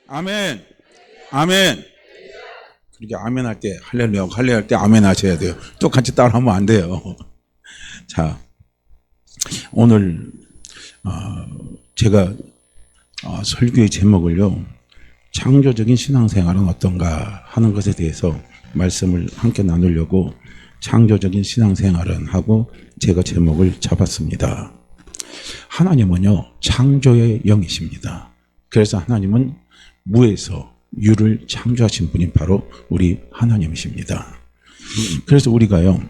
아멘. 아멘. 그렇게 아멘 할 때 할렐루야, 할렐루야 할 때 아멘 하셔야 돼요. 똑같이 따라하면 안 돼요. 자, 오늘 제가 설교의 제목을요, 창조적인 신앙생활은 어떤가 하는 것에 대해서 말씀을 함께 나누려고 창조적인 신앙생활은 하고 제가 제목을 잡았습니다. 하나님은요, 창조의 영이십니다. 그래서 하나님은 무에서 유를 창조하신 분이 바로 우리 하나님이십니다. 그래서 우리가요,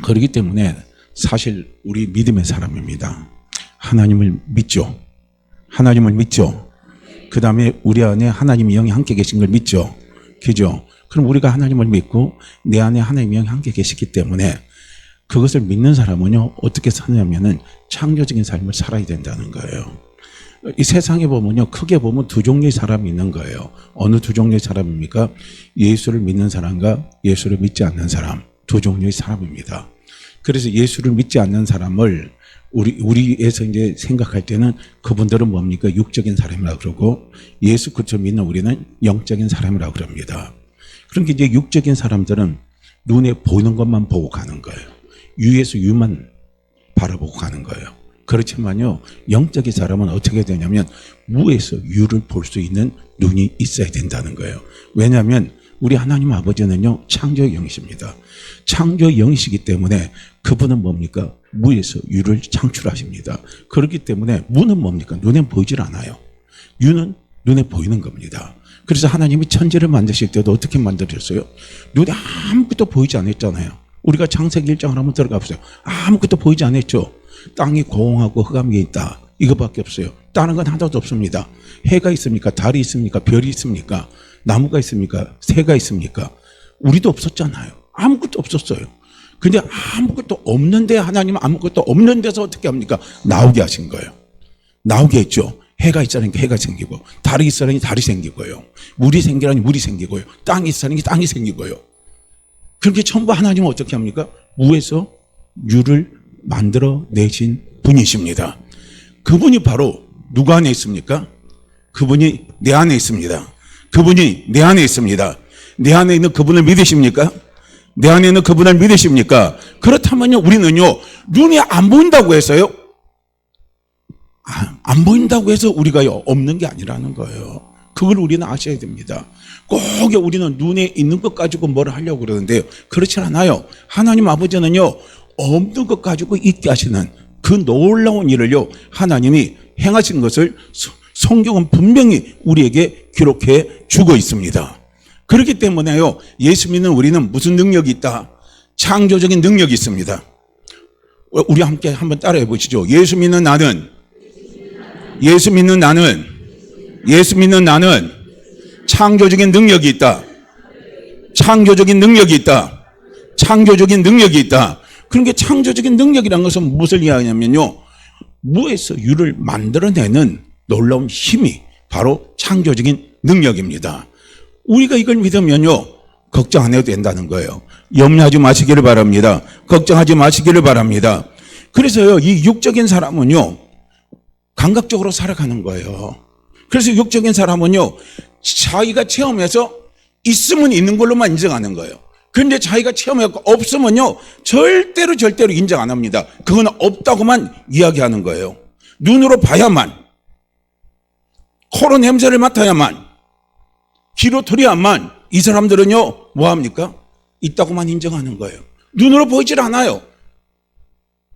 그렇기 때문에 사실 우리 믿음의 사람입니다. 하나님을 믿죠. 하나님을 믿죠. 그 다음에 우리 안에 하나님의 영이 함께 계신 걸 믿죠. 그죠? 그럼 우리가 하나님을 믿고 내 안에 하나님의 영이 함께 계시기 때문에 그것을 믿는 사람은요, 어떻게 사냐면은 창조적인 삶을 살아야 된다는 거예요. 이 세상에 보면요, 크게 보면 두 종류의 사람이 있는 거예요. 어느 두 종류의 사람입니까? 예수를 믿는 사람과 예수를 믿지 않는 사람, 두 종류의 사람입니다. 그래서 예수를 믿지 않는 사람을 우리에서 이제 생각할 때는 그분들은 뭡니까? 육적인 사람이라고 그러고, 예수 그리스도 믿는 우리는 영적인 사람이라고 그럽니다. 그러니까 이제 육적인 사람들은 눈에 보이는 것만 보고 가는 거예요. 유에서 유만 바라보고 가는 거예요. 그렇지만요, 영적인 사람은 어떻게 되냐면 무에서 유를 볼 수 있는 눈이 있어야 된다는 거예요. 왜냐하면 우리 하나님 아버지는요, 창조의 영이십니다. 창조의 영이시기 때문에 그분은 뭡니까? 무에서 유를 창출하십니다. 그렇기 때문에 무는 뭡니까? 눈에 보이질 않아요. 유는 눈에 보이는 겁니다. 그래서 하나님이 천지를 만드실 때도 어떻게 만드셨어요? 눈에 아무것도 보이지 않았잖아요. 우리가 창세기 1장을 한번 들어가 보세요. 아무것도 보이지 않았죠. 땅이 공하고 흑암이 있다, 이거밖에 없어요. 다른 건 하나도 없습니다. 해가 있습니까? 달이 있습니까? 별이 있습니까? 나무가 있습니까? 새가 있습니까? 우리도 없었잖아요. 아무것도 없었어요. 근데 아무것도 없는데 하나님은 아무것도 없는 데서 어떻게 합니까? 나오게 하신 거예요. 나오게 했죠. 해가 있으니까 해가 생기고, 달이 있으니 달이 생기고요, 물이 생기라니 물이 생기고요, 땅이 있으니 땅이 생기고요. 그렇게 전부 하나님은 어떻게 합니까? 무에서 유를 만들어 내신 분이십니다. 그분이 바로 누구 안에 있습니까? 그분이 내 안에 있습니다. 그분이 내 안에 있습니다. 내 안에 있는 그분을 믿으십니까? 내 안에 있는 그분을 믿으십니까? 그렇다면요, 우리는요, 눈이 안 보인다고 해서요, 안 보인다고 해서 우리가요, 없는 게 아니라는 거예요. 그걸 우리는 아셔야 됩니다. 꼭 우리는 눈에 있는 것 가지고 뭘 하려고 그러는데요, 그렇지 않아요. 하나님 아버지는요, 없는 것 가지고 있게 하시는 그 놀라운 일을요, 하나님이 행하신 것을 성경은 분명히 우리에게 기록해 주고 있습니다. 그렇기 때문에요, 예수 믿는 우리는 무슨 능력이 있다? 창조적인 능력이 있습니다. 우리 함께 한번 따라해 보시죠. 예수 믿는 나는 창조적인 능력이 있다. 창조적인 능력이 있다. 창조적인 능력이 있다. 그러니까 창조적인 능력이라는 것은 무엇을 이야기하냐면요, 무에서 유를 만들어내는 놀라운 힘이 바로 창조적인 능력입니다. 우리가 이걸 믿으면요, 걱정 안 해도 된다는 거예요. 염려하지 마시기를 바랍니다. 걱정하지 마시기를 바랍니다. 그래서요, 이 육적인 사람은요, 감각적으로 살아가는 거예요. 그래서 육적인 사람은요, 자기가 체험해서 있으면 있는 걸로만 인정하는 거예요. 그런데 자기가 체험해서 없으면요, 절대로 인정 안 합니다. 그건 없다고만 이야기하는 거예요. 눈으로 봐야만, 코로 냄새를 맡아야만, 귀로 들어야만 이 사람들은요, 뭐합니까? 있다고만 인정하는 거예요. 눈으로 보이질 않아요.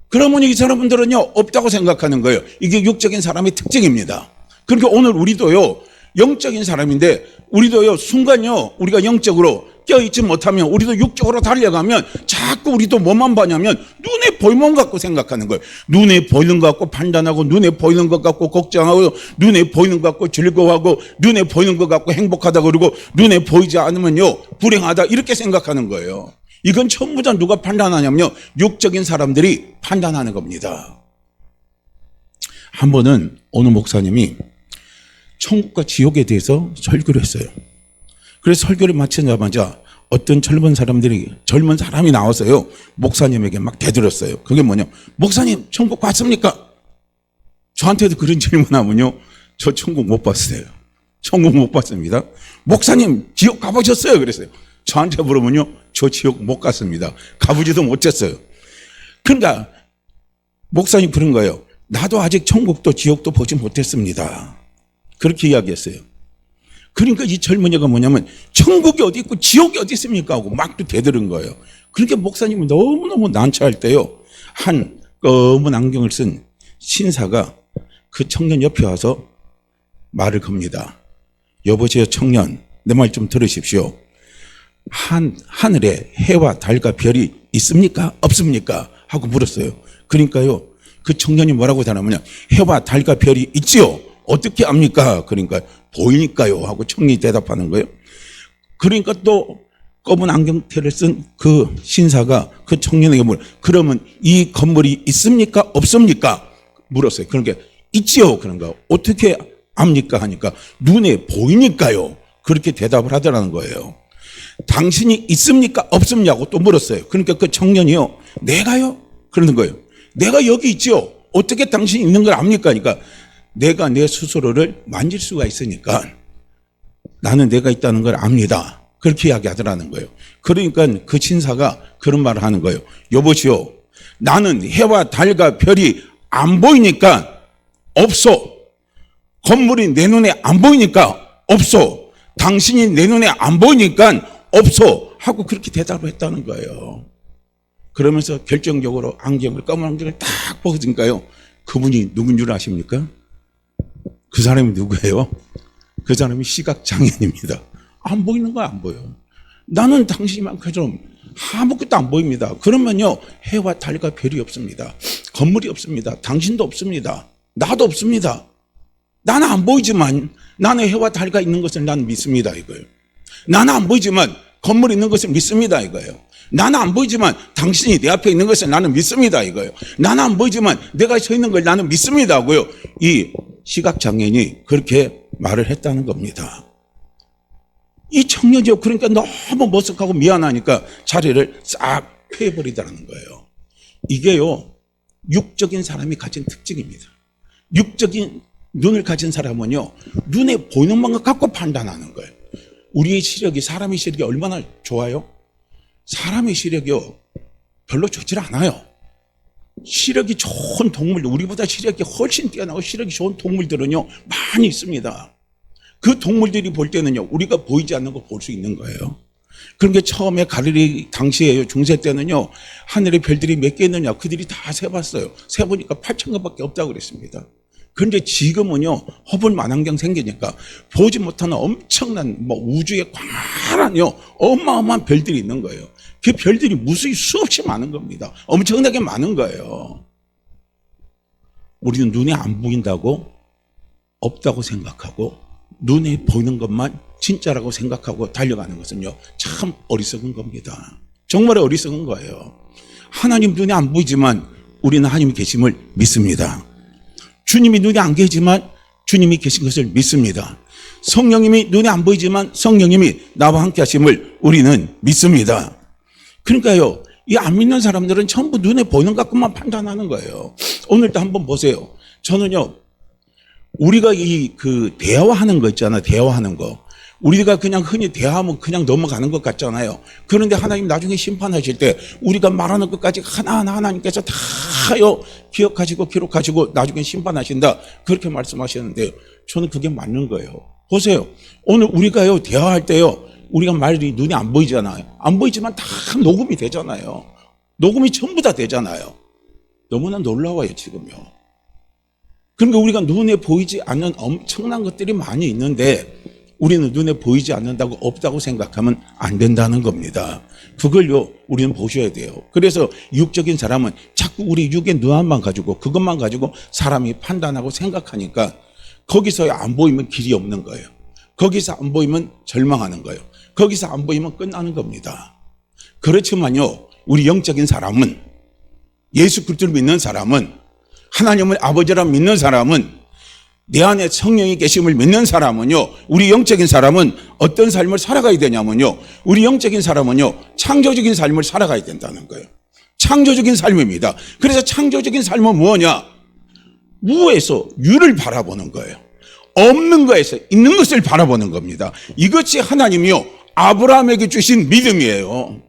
그러면 이 사람들은요, 없다고 생각하는 거예요. 이게 육적인 사람의 특징입니다. 그러니까 오늘 우리도요, 영적인 사람인데 우리도요, 순간요, 우리가 영적으로 껴있지 못하면 우리도 육적으로 달려가면 자꾸 우리도 뭐만 봐냐면 눈에 보이는 것 갖고 생각하는 거예요. 눈에 보이는 것 갖고 판단하고, 눈에 보이는 것 갖고 걱정하고, 눈에 보이는 것 갖고 즐거워하고, 눈에 보이는 것 갖고 행복하다 그러고, 눈에 보이지 않으면요, 불행하다, 이렇게 생각하는 거예요. 이건 전부 다 누가 판단하냐면요, 육적인 사람들이 판단하는 겁니다. 한 번은 어느 목사님이 천국과 지옥에 대해서 설교를 했어요. 그래서 설교를 마치자마자 어떤 젊은 사람이 나와서요, 목사님에게 막 대들었어요. 그게 뭐냐? 목사님, 천국 봤습니까? 저한테도 그런 질문하면요, 저 천국 못 봤어요. 천국 못 봤습니다. 목사님 지옥 가보셨어요? 그랬어요. 저한테 물어보면요, 저 지옥 못 갔습니다. 가보지도 못했어요. 그러니까 목사님 그런 거예요. 나도 아직 천국도 지옥도 보지 못했습니다. 그렇게 이야기했어요. 그러니까 이 젊은이가 뭐냐면 천국이 어디 있고 지옥이 어디 있습니까 하고 막 또 대들은 거예요. 그러니까 목사님이 너무너무 난처할 때요, 한 검은 안경을 쓴 신사가 그 청년 옆에 와서 말을 겁니다. 여보세요 청년, 내 말 좀 들으십시오. 하늘에 해와 달과 별이 있습니까? 없습니까? 하고 물었어요. 그러니까요, 그 청년이 뭐라고 대답하냐, 해와 달과 별이 있지요. 어떻게 압니까? 그러니까 보이니까요 하고 청년이 대답하는 거예요. 그러니까 또 검은 안경테를 쓴 그 신사가 그 청년에게 그러면 이 건물이 있습니까? 없습니까? 물었어요. 그러니까 있지요. 그런가 어떻게 압니까? 하니까 눈에 보이니까요. 그렇게 대답을 하더라는 거예요. 당신이 있습니까? 없습냐고 또 물었어요. 그러니까 그 청년이요, 내가요? 그러는 거예요. 내가 여기 있지요. 어떻게 당신이 있는 걸 압니까? 그러니까 내가 내 스스로를 만질 수가 있으니까 나는 내가 있다는 걸 압니다. 그렇게 이야기하더라는 거예요. 그러니까 그 신사가 그런 말을 하는 거예요. 여보시오, 나는 해와 달과 별이 안 보이니까 없어. 건물이 내 눈에 안 보이니까 없어. 당신이 내 눈에 안 보이니까 없어. 하고 그렇게 대답을 했다는 거예요. 그러면서 결정적으로 검은 안경을 딱 벗으니까요, 그분이 누군 줄 아십니까? 그 사람이 누구예요? 그 사람이 시각장애인입니다. 안 보이는 거 안 보여. 나는 당신만큼 아무것도 안 보입니다. 그러면요, 해와 달과 별이 없습니다. 건물이 없습니다. 당신도 없습니다. 나도 없습니다. 나는 안 보이지만 나는 해와 달과 있는 것을 나는 믿습니다 이거예요. 나는 안 보이지만 건물이 있는 것을 믿습니다 이거예요. 나는 안 보이지만 당신이 내 앞에 있는 것을 나는 믿습니다 이거예요. 나는 안 보이지만 내가 서 있는 걸 나는 믿습니다 하고요, 이 시각장애인이 그렇게 말을 했다는 겁니다. 이 청년이요, 그러니까 너무 머쓱하고 미안하니까 자리를 싹 피해버리더라는 거예요. 이게요, 육적인 사람이 가진 특징입니다. 육적인 눈을 가진 사람은요, 눈에 보이는 것만 갖고 판단하는 거예요. 우리의 시력이, 사람의 시력이 얼마나 좋아요? 사람의 시력이요, 별로 좋질 않아요. 시력이 좋은 동물, 우리보다 시력이 훨씬 뛰어나고 시력이 좋은 동물들은요, 많이 있습니다. 그 동물들이 볼 때는요, 우리가 보이지 않는 거 볼 수 있는 거예요. 그러니까 처음에 가리리 당시에요, 중세 때는요, 하늘에 별들이 몇 개 있느냐, 그들이 다 세봤어요. 세보니까 8,000개밖에 없다고 그랬습니다. 그런데 지금은요, 허블 망원경 생기니까 보지 못하는 엄청난 우주에 광활한요, 어마어마한 별들이 있는 거예요. 그 별들이 무수히 수없이 많은 겁니다. 엄청나게 많은 거예요. 우리는 눈에 안 보인다고 없다고 생각하고 눈에 보이는 것만 진짜라고 생각하고 달려가는 것은요, 참 어리석은 겁니다. 정말 어리석은 거예요. 하나님 눈에 안 보이지만 우리는 하나님이 계심을 믿습니다. 주님이 눈에 안 계시지만 주님이 계신 것을 믿습니다. 성령님이 눈에 안 보이지만 성령님이 나와 함께 하심을 우리는 믿습니다. 그러니까요, 이 안 믿는 사람들은 전부 눈에 보이는 것만 판단하는 거예요. 오늘도 한번 보세요. 저는요, 우리가 대화하는 거 있잖아요. 대화하는 거. 우리가 그냥 흔히 대화하면 그냥 넘어가는 것 같잖아요. 그런데 하나님 나중에 심판하실 때 우리가 말하는 것까지 하나하나 하나님께서 다요 기억하시고 기록하시고 나중에 심판하신다, 그렇게 말씀하셨는데요, 저는 그게 맞는 거예요. 보세요. 오늘 우리가요 대화할 때요, 우리가 말이 눈에 안 보이잖아요. 안 보이지만 다 녹음이 되잖아요. 녹음이 전부 다 되잖아요. 너무나 놀라워요 지금요. 그러니까 우리가 눈에 보이지 않는 엄청난 것들이 많이 있는데 우리는 눈에 보이지 않는다고 없다고 생각하면 안 된다는 겁니다. 그걸요 우리는 보셔야 돼요. 그래서 육적인 사람은 자꾸 우리 육의 눈만 가지고 그것만 가지고 사람이 판단하고 생각하니까 거기서 안 보이면 길이 없는 거예요. 거기서 안 보이면 절망하는 거예요. 거기서 안 보이면 끝나는 겁니다. 그렇지만요, 우리 영적인 사람은, 예수 그리스도를 믿는 사람은, 하나님을 아버지라 믿는 사람은, 내 안에 성령이 계심을 믿는 사람은요, 우리 영적인 사람은 어떤 삶을 살아가야 되냐면요, 우리 영적인 사람은요 창조적인 삶을 살아가야 된다는 거예요. 창조적인 삶입니다. 그래서 창조적인 삶은 뭐냐? 우에서 유를 바라보는 거예요. 없는 것에서 있는 것을 바라보는 겁니다. 이것이 하나님이요 아브라함에게 주신 믿음이에요.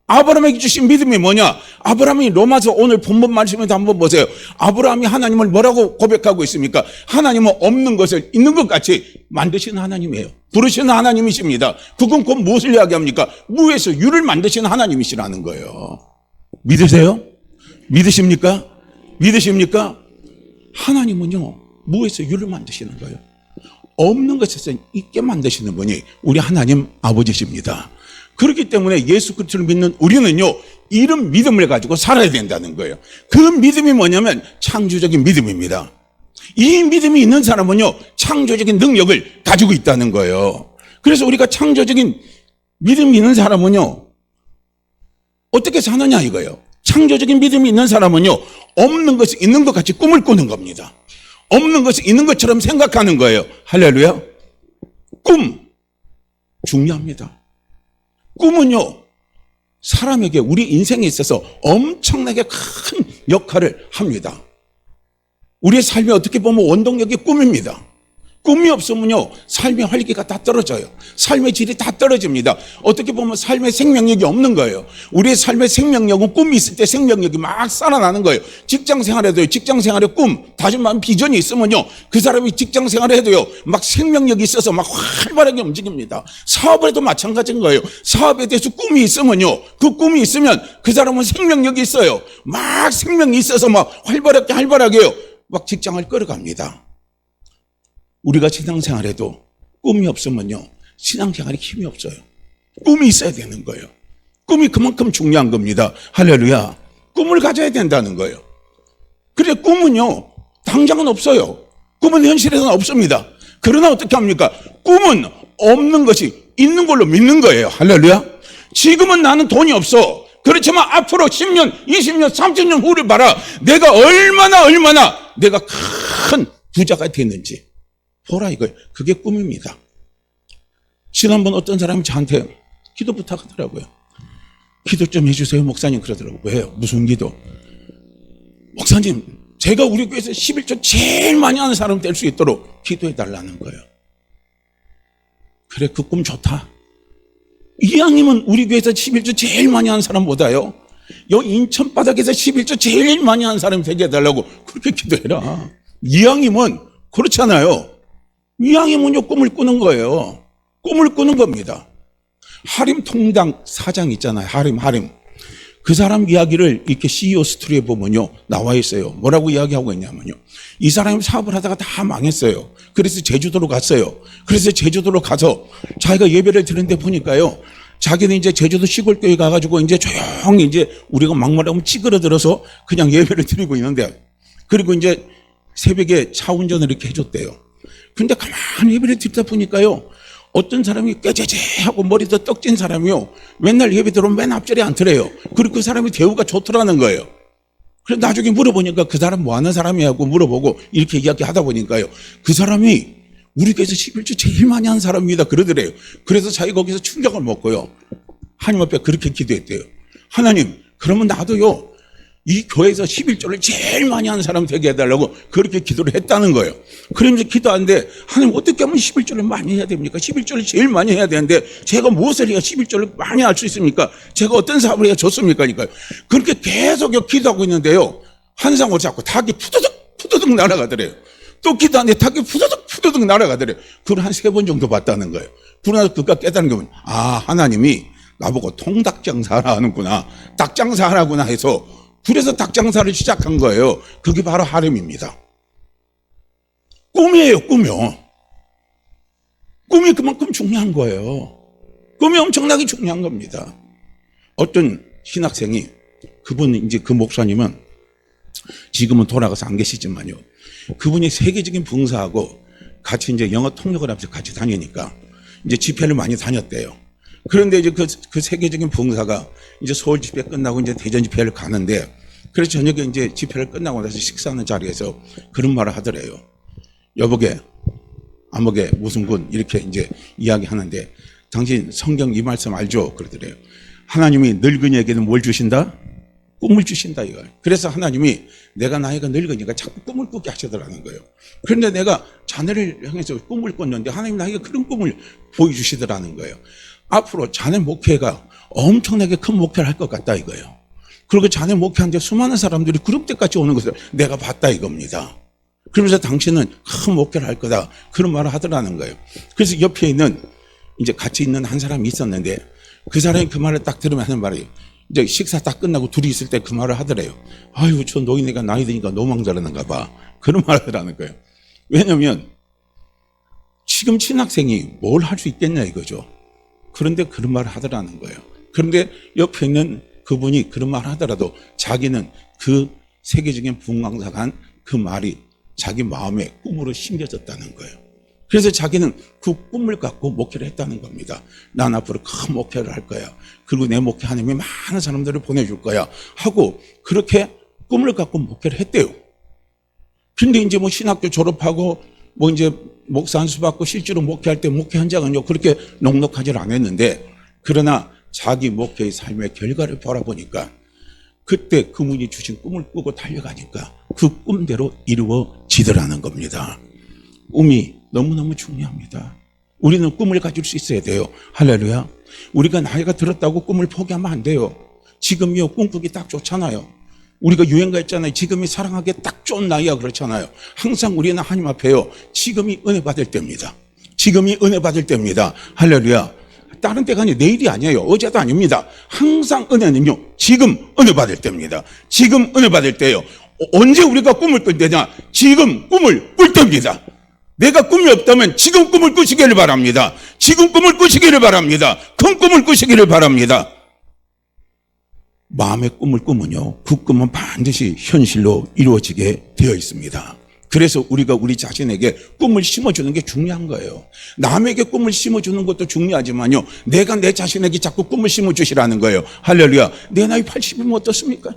아브라함에게 주신 믿음이 뭐냐? 아브라함이 로마서 오늘 본문 말씀에도 한번 보세요. 아브라함이 하나님을 뭐라고 고백하고 있습니까? 하나님은 없는 것을 있는 것 같이 만드시는 하나님이에요. 부르시는 하나님이십니다. 그건 곧 무엇을 이야기합니까? 무에서 유를 만드시는 하나님이시라는 거예요. 믿으세요? 믿으십니까? 믿으십니까? 하나님은요 무에서 유를 만드시는 거예요. 없는 것에서 있게 만드시는 분이 우리 하나님 아버지십니다. 그렇기 때문에 예수 그리스도를 믿는 우리는요 이런 믿음을 가지고 살아야 된다는 거예요. 그 믿음이 뭐냐면 창조적인 믿음입니다. 이 믿음이 있는 사람은요 창조적인 능력을 가지고 있다는 거예요. 그래서 우리가 창조적인 믿음이 있는 사람은요 어떻게 사느냐 이거예요. 창조적인 믿음이 있는 사람은요 없는 것이 있는 것 같이 꿈을 꾸는 겁니다. 없는 것이 있는 것처럼 생각하는 거예요. 할렐루야. 꿈 중요합니다. 꿈은요 사람에게 우리 인생에 있어서 엄청나게 큰 역할을 합니다. 우리의 삶이 어떻게 보면 원동력이 꿈입니다. 꿈이 없으면요 삶의 활기가 다 떨어져요. 삶의 질이 다 떨어집니다. 어떻게 보면 삶의 생명력이 없는 거예요. 우리의 삶의 생명력은 꿈이 있을 때 생명력이 막 살아나는 거예요. 직장 생활에도요 직장 생활에 꿈 다시 말하면 비전이 있으면요 그 사람이 직장 생활을 해도요 막 생명력이 있어서 막 활발하게 움직입니다. 사업을 해도 마찬가지인 거예요. 사업에 대해서 꿈이 있으면요 그 꿈이 있으면 그 사람은 생명력이 있어요. 막 생명이 있어서 막 활발하게요 막 직장을 끌어갑니다. 우리가 신앙생활에도 꿈이 없으면요 신앙생활에 힘이 없어요. 꿈이 있어야 되는 거예요. 꿈이 그만큼 중요한 겁니다. 할렐루야. 꿈을 가져야 된다는 거예요. 그래 꿈은요 당장은 없어요. 꿈은 현실에서는 없습니다. 그러나 어떻게 합니까? 꿈은 없는 것이 있는 걸로 믿는 거예요. 할렐루야. 지금은 나는 돈이 없어. 그렇지만 앞으로 10년, 20년, 30년 후를 봐라. 내가 얼마나 내가 큰 부자가 됐는지 보라 이거예요. 그게 꿈입니다. 지난번 어떤 사람이 저한테 기도 부탁하더라고요. 기도 좀 해주세요 목사님 그러더라고요. 왜요? 무슨 기도? 목사님 제가 우리 교회에서 11조 제일 많이 하는 사람 될 수 있도록 기도해 달라는 거예요. 그래 그 꿈 좋다. 이왕이면 우리 교회에서 11조 제일 많이 하는 사람보다요 여기 인천 바닥에서 11조 제일 많이 하는 사람이 되게 해달라고 그렇게 기도해라. 이왕이면 그렇잖아요. 이왕이면요 꿈을 꾸는 거예요. 꿈을 꾸는 겁니다. 하림 통당 사장 있잖아요. 하림 그 사람 이야기를 이렇게 CEO 스토리에 보면요 나와 있어요. 뭐라고 이야기하고 있냐면요 이 사람이 사업을 하다가 다 망했어요. 그래서 제주도로 갔어요. 그래서 제주도로 가서 자기가 예배를 드리는데 보니까요 자기는 이제 제주도 시골교회 가가지고 이제 조용히 이제 우리가 막말하면 찌그러들어서 그냥 예배를 드리고 있는데 그리고 이제 새벽에 차 운전을 이렇게 해줬대요. 근데 가만히 예배를 드리다 보니까요 어떤 사람이 꾀죄죄하고 머리도 떡진 사람이요 맨날 예배 들어오면 맨 앞자리에 앉더래요. 그리고 그 사람이 대우가 좋더라는 거예요. 그래서 나중에 물어보니까 그 사람 뭐 하는 사람이야 하고 물어보고 이렇게 이야기하다 보니까요 그 사람이 우리 교회에서 11조 제일 많이 한 사람입니다 그러더래요. 그래서 자기 거기서 충격을 먹고요 하나님 앞에 그렇게 기도했대요. 하나님 그러면 나도요 이 교회에서 11조를 제일 많이 하는 사람 되게 해달라고 그렇게 기도를 했다는 거예요. 그러면서 기도하는데 하나님 어떻게 하면 11조를 많이 해야 됩니까? 11조를 제일 많이 해야 되는데 제가 무엇을 해야 11조를 많이 할 수 있습니까? 제가 어떤 사업을 해야 좋습니까? 그러니까요. 그렇게 계속 기도하고 있는데요 환상으로 자꾸 닭이 푸드득 날아가더래요. 또 기도하는데 닭이 푸드득 날아가더래요. 그걸 한 3번 정도 봤다는 거예요. 그러나 그가 깨달은 게 뭐냐 하나님이 나보고 통닭장사를 하는구나 닭장사 하라구나 해서 그래서 닭장사를 시작한 거예요. 그게 바로 하림입니다. 꿈이에요, 꿈이요. 꿈이 그만큼 중요한 거예요. 꿈이 엄청나게 중요한 겁니다. 어떤 신학생이 그분 이제 그 목사님은 지금은 돌아가서 안 계시지만요. 그분이 세계적인 봉사하고 같이 이제 영어 통역을 하면서 같이 다니니까 이제 집회를 많이 다녔대요. 그런데 이제 그 세계적인 봉사가 이제 서울 집회 끝나고 이제 대전 집회를 가는데 그래서 저녁에 이제 집회를 끝나고 나서 식사하는 자리에서 그런 말을 하더래요. 여보게, 아무게, 무슨 군 이렇게 이제 이야기하는데 당신 성경 이 말씀 알죠? 그러더래요. 하나님이 늙은이에게는 뭘 주신다? 꿈을 주신다 이거예요. 그래서 하나님이 내가 나이가 늙으니까 자꾸 꿈을 꾸게 하시더라는 거예요. 그런데 내가 자네를 향해서 꿈을 꿨는데 하나님 나에게 그런 꿈을 보여주시더라는 거예요. 앞으로 자네 목회가 엄청나게 큰 목회를 할 것 같다 이거예요. 그리고 자네 목회하는데 수많은 사람들이 그룹 때까지 오는 것을 내가 봤다 이겁니다. 그러면서 당신은 큰 목회를 할 거다 그런 말을 하더라는 거예요. 그래서 옆에 있는 이제 같이 있는 한 사람이 있었는데 그 사람이 그 말을 딱 들으면 하는 말이에요. 이제 식사 딱 끝나고 둘이 있을 때 그 말을 하더래요. 아유, 저 노인네가 나이 드니까 노망자라는가 봐. 그런 말을 하더라는 거예요. 왜냐면 지금 신학생이 뭘 할 수 있겠냐 이거죠. 그런데 그런 말을 하더라는 거예요. 그런데 옆에 있는 그분이 그런 말을 하더라도 자기는 그 세계적인 부흥강사가 한 그 말이 자기 마음에 꿈으로 심겨졌다는 거예요. 그래서 자기는 그 꿈을 갖고 목회를 했다는 겁니다. 난 앞으로 큰 목회를 할 거야. 그리고 내 목회 하나님이 많은 사람들을 보내줄 거야. 하고 그렇게 꿈을 갖고 목회를 했대요. 근데 이제 뭐 신학교 졸업하고 뭐 이제 목사 안수 받고 실제로 목회할 때 목회 현장은요 그렇게 넉넉하지 않았는데 그러나 자기 목회의 삶의 결과를 바라보니까 그때 그분이 주신 꿈을 꾸고 달려가니까 그 꿈대로 이루어지더라는 겁니다. 꿈이 너무너무 중요합니다. 우리는 꿈을 가질 수 있어야 돼요. 할렐루야. 우리가 나이가 들었다고 꿈을 포기하면 안 돼요. 지금이요 꿈꾸기 딱 좋잖아요. 우리가 유행가 있잖아요. 지금이 사랑하기에 딱 좋은 나이야 그렇잖아요. 항상 우리는 하나님 앞에요. 지금이 은혜 받을 때입니다. 지금이 은혜 받을 때입니다. 할렐루야. 다른 때가 아니에요. 내일이 아니에요. 어제도 아닙니다. 항상 은혜는요. 지금 은혜 받을 때입니다. 지금 은혜 받을 때예요. 언제 우리가 꿈을 꿀 때냐? 지금 꿈을 꿀 때입니다. 내가 꿈이 없다면 지금 꿈을 꾸시기를 바랍니다. 지금 꿈을 꾸시기를 바랍니다. 큰 꿈을 꾸시기를 바랍니다. 마음의 꿈을 꾸면요. 그 꿈은 반드시 현실로 이루어지게 되어 있습니다. 그래서 우리가 우리 자신에게 꿈을 심어주는 게 중요한 거예요. 남에게 꿈을 심어주는 것도 중요하지만요. 내가 내 자신에게 자꾸 꿈을 심어주시라는 거예요. 할렐루야. 내 나이 80이면 어떻습니까?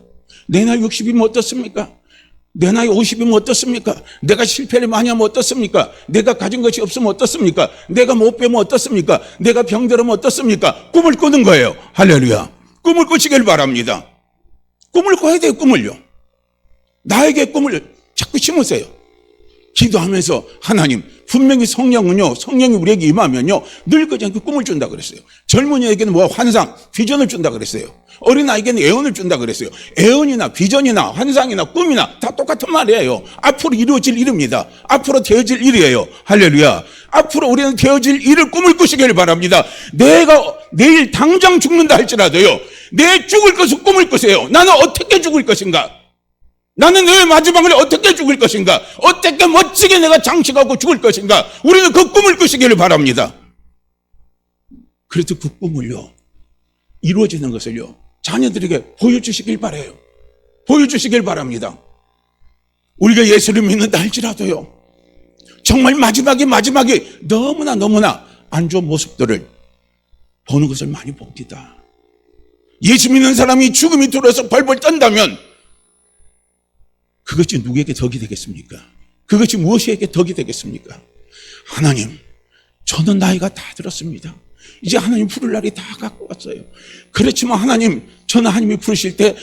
내 나이 60이면 어떻습니까? 내 나이 50이면 어떻습니까? 내가 실패를 많이 하면 어떻습니까? 내가 가진 것이 없으면 어떻습니까? 내가 못 배우면 어떻습니까? 내가 병들으면 어떻습니까? 꿈을 꾸는 거예요. 할렐루야. 꿈을 꾸시길 바랍니다. 꿈을 꿔야 돼요. 꿈을요. 나에게 꿈을 자꾸 심으세요. 기도하면서 하나님 분명히 성령은요 성령이 우리에게 임하면요 늙지 않게 꿈을 준다 그랬어요. 젊은이에게는 뭐 환상 비전을 준다 그랬어요. 어린아이에게는 애언을 준다 그랬어요. 애언이나 비전이나 환상이나 꿈이나 다 똑같은 말이에요. 앞으로 이루어질 일입니다. 앞으로 되어질 일이에요. 할렐루야. 앞으로 우리는 되어질 일을 꿈을 꾸시길 바랍니다. 내가 내일 당장 죽는다 할지라도요 내 죽을 것을 꿈을 꾸세요. 나는 어떻게 죽을 것인가? 나는 내 마지막을 어떻게 죽을 것인가? 어떻게 멋지게 내가 장식하고 죽을 것인가? 우리는 그 꿈을 꾸시기를 바랍니다. 그래서 그 꿈을요 이루어지는 것을요 자녀들에게 보여주시길 바라요. 보여주시길 바랍니다. 우리가 예수를 믿는다 할지라도요 정말 마지막에 너무나 안 좋은 모습들을 보는 것을 많이 봅니다. 예수 믿는 사람이 죽음이 들어서 벌벌 떤다면 그것이 누구에게 덕이 되겠습니까? 그것이 무엇에게 덕이 되겠습니까? 하나님, 저는 나이가 다 들었습니다. 이제 하나님 부를 날이 다 갖고 왔어요. 그렇지만 하나님, 저는 하나님이 부르실 때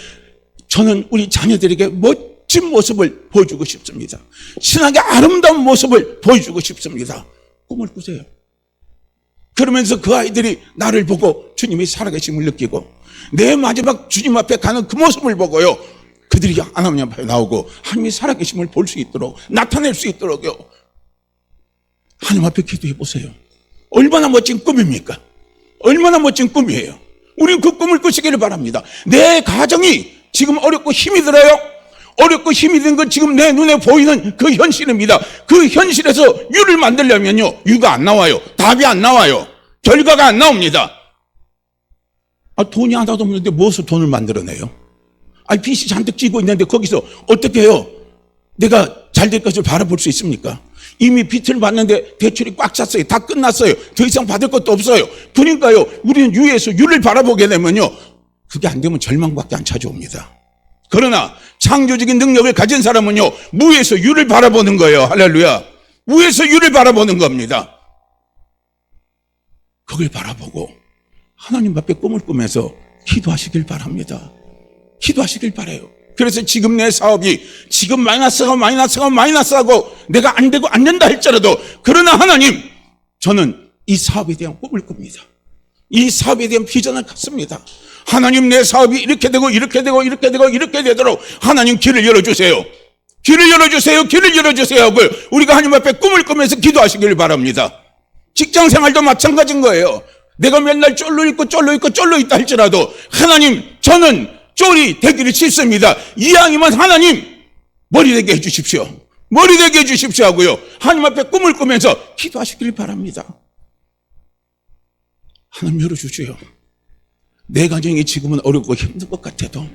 저는 우리 자녀들에게 멋진 모습을 보여주고 싶습니다. 신앙의 아름다운 모습을 보여주고 싶습니다. 꿈을 꾸세요. 그러면서 그 아이들이 나를 보고 주님이 살아계심을 느끼고 내 마지막 주님 앞에 가는 그 모습을 보고요 그들이 하나님 앞에 나오고 하나님이 살아계심을 볼 수 있도록 나타낼 수 있도록요 하나님 앞에 기도해 보세요. 얼마나 멋진 꿈입니까? 얼마나 멋진 꿈이에요. 우리는 그 꿈을 꾸시기를 바랍니다. 내 가정이 지금 어렵고 힘이 들어요. 어렵고 힘이 든 건 지금 내 눈에 보이는 그 현실입니다. 그 현실에서 유를 만들려면요 유가 안 나와요. 답이 안 나와요. 결과가 안 나옵니다. 돈이 하나도 없는데 무엇으로 돈을 만들어내요? 빚이 잔뜩 지고 있는데 거기서 어떻게 해요? 내가 잘 될 것을 바라볼 수 있습니까? 이미 빚을 받는데 대출이 꽉 찼어요. 다 끝났어요. 더 이상 받을 것도 없어요. 그러니까요 우리는 유에서 유를 바라보게 되면요 그게 안 되면 절망밖에 안 찾아옵니다. 그러나 창조적인 능력을 가진 사람은요 무에서 유를 바라보는 거예요. 할렐루야. 무에서 유를 바라보는 겁니다. 그걸 바라보고 하나님 앞에 꿈을 꾸면서 기도하시길 바랍니다. 기도하시길 바라요. 그래서 지금 내 사업이 지금 마이너스하고 내가 안 되고 안 된다 할지라도, 그러나 하나님, 저는 이 사업에 대한 꿈을 꿉니다. 이 사업에 대한 비전을 갖습니다. 하나님, 내 사업이 이렇게 되고 이렇게 되도록 하나님 길을 열어주세요. 길을 열어주세요 하고 우리가 하나님 앞에 꿈을 꾸면서 기도하시길 바랍니다. 직장 생활도 마찬가지인 거예요. 내가 맨날 쫄로 있다 할지라도, 하나님, 저는 쫄이 되기를 싫습니다. 이왕이면 하나님 머리 되게 해주십시오. 머리 되게 해주십시오 하고요, 하나님 앞에 꿈을 꾸면서 기도하시길 바랍니다. 하나님 열어주세요. 내 가정이 지금은 어렵고 힘든 것 같아도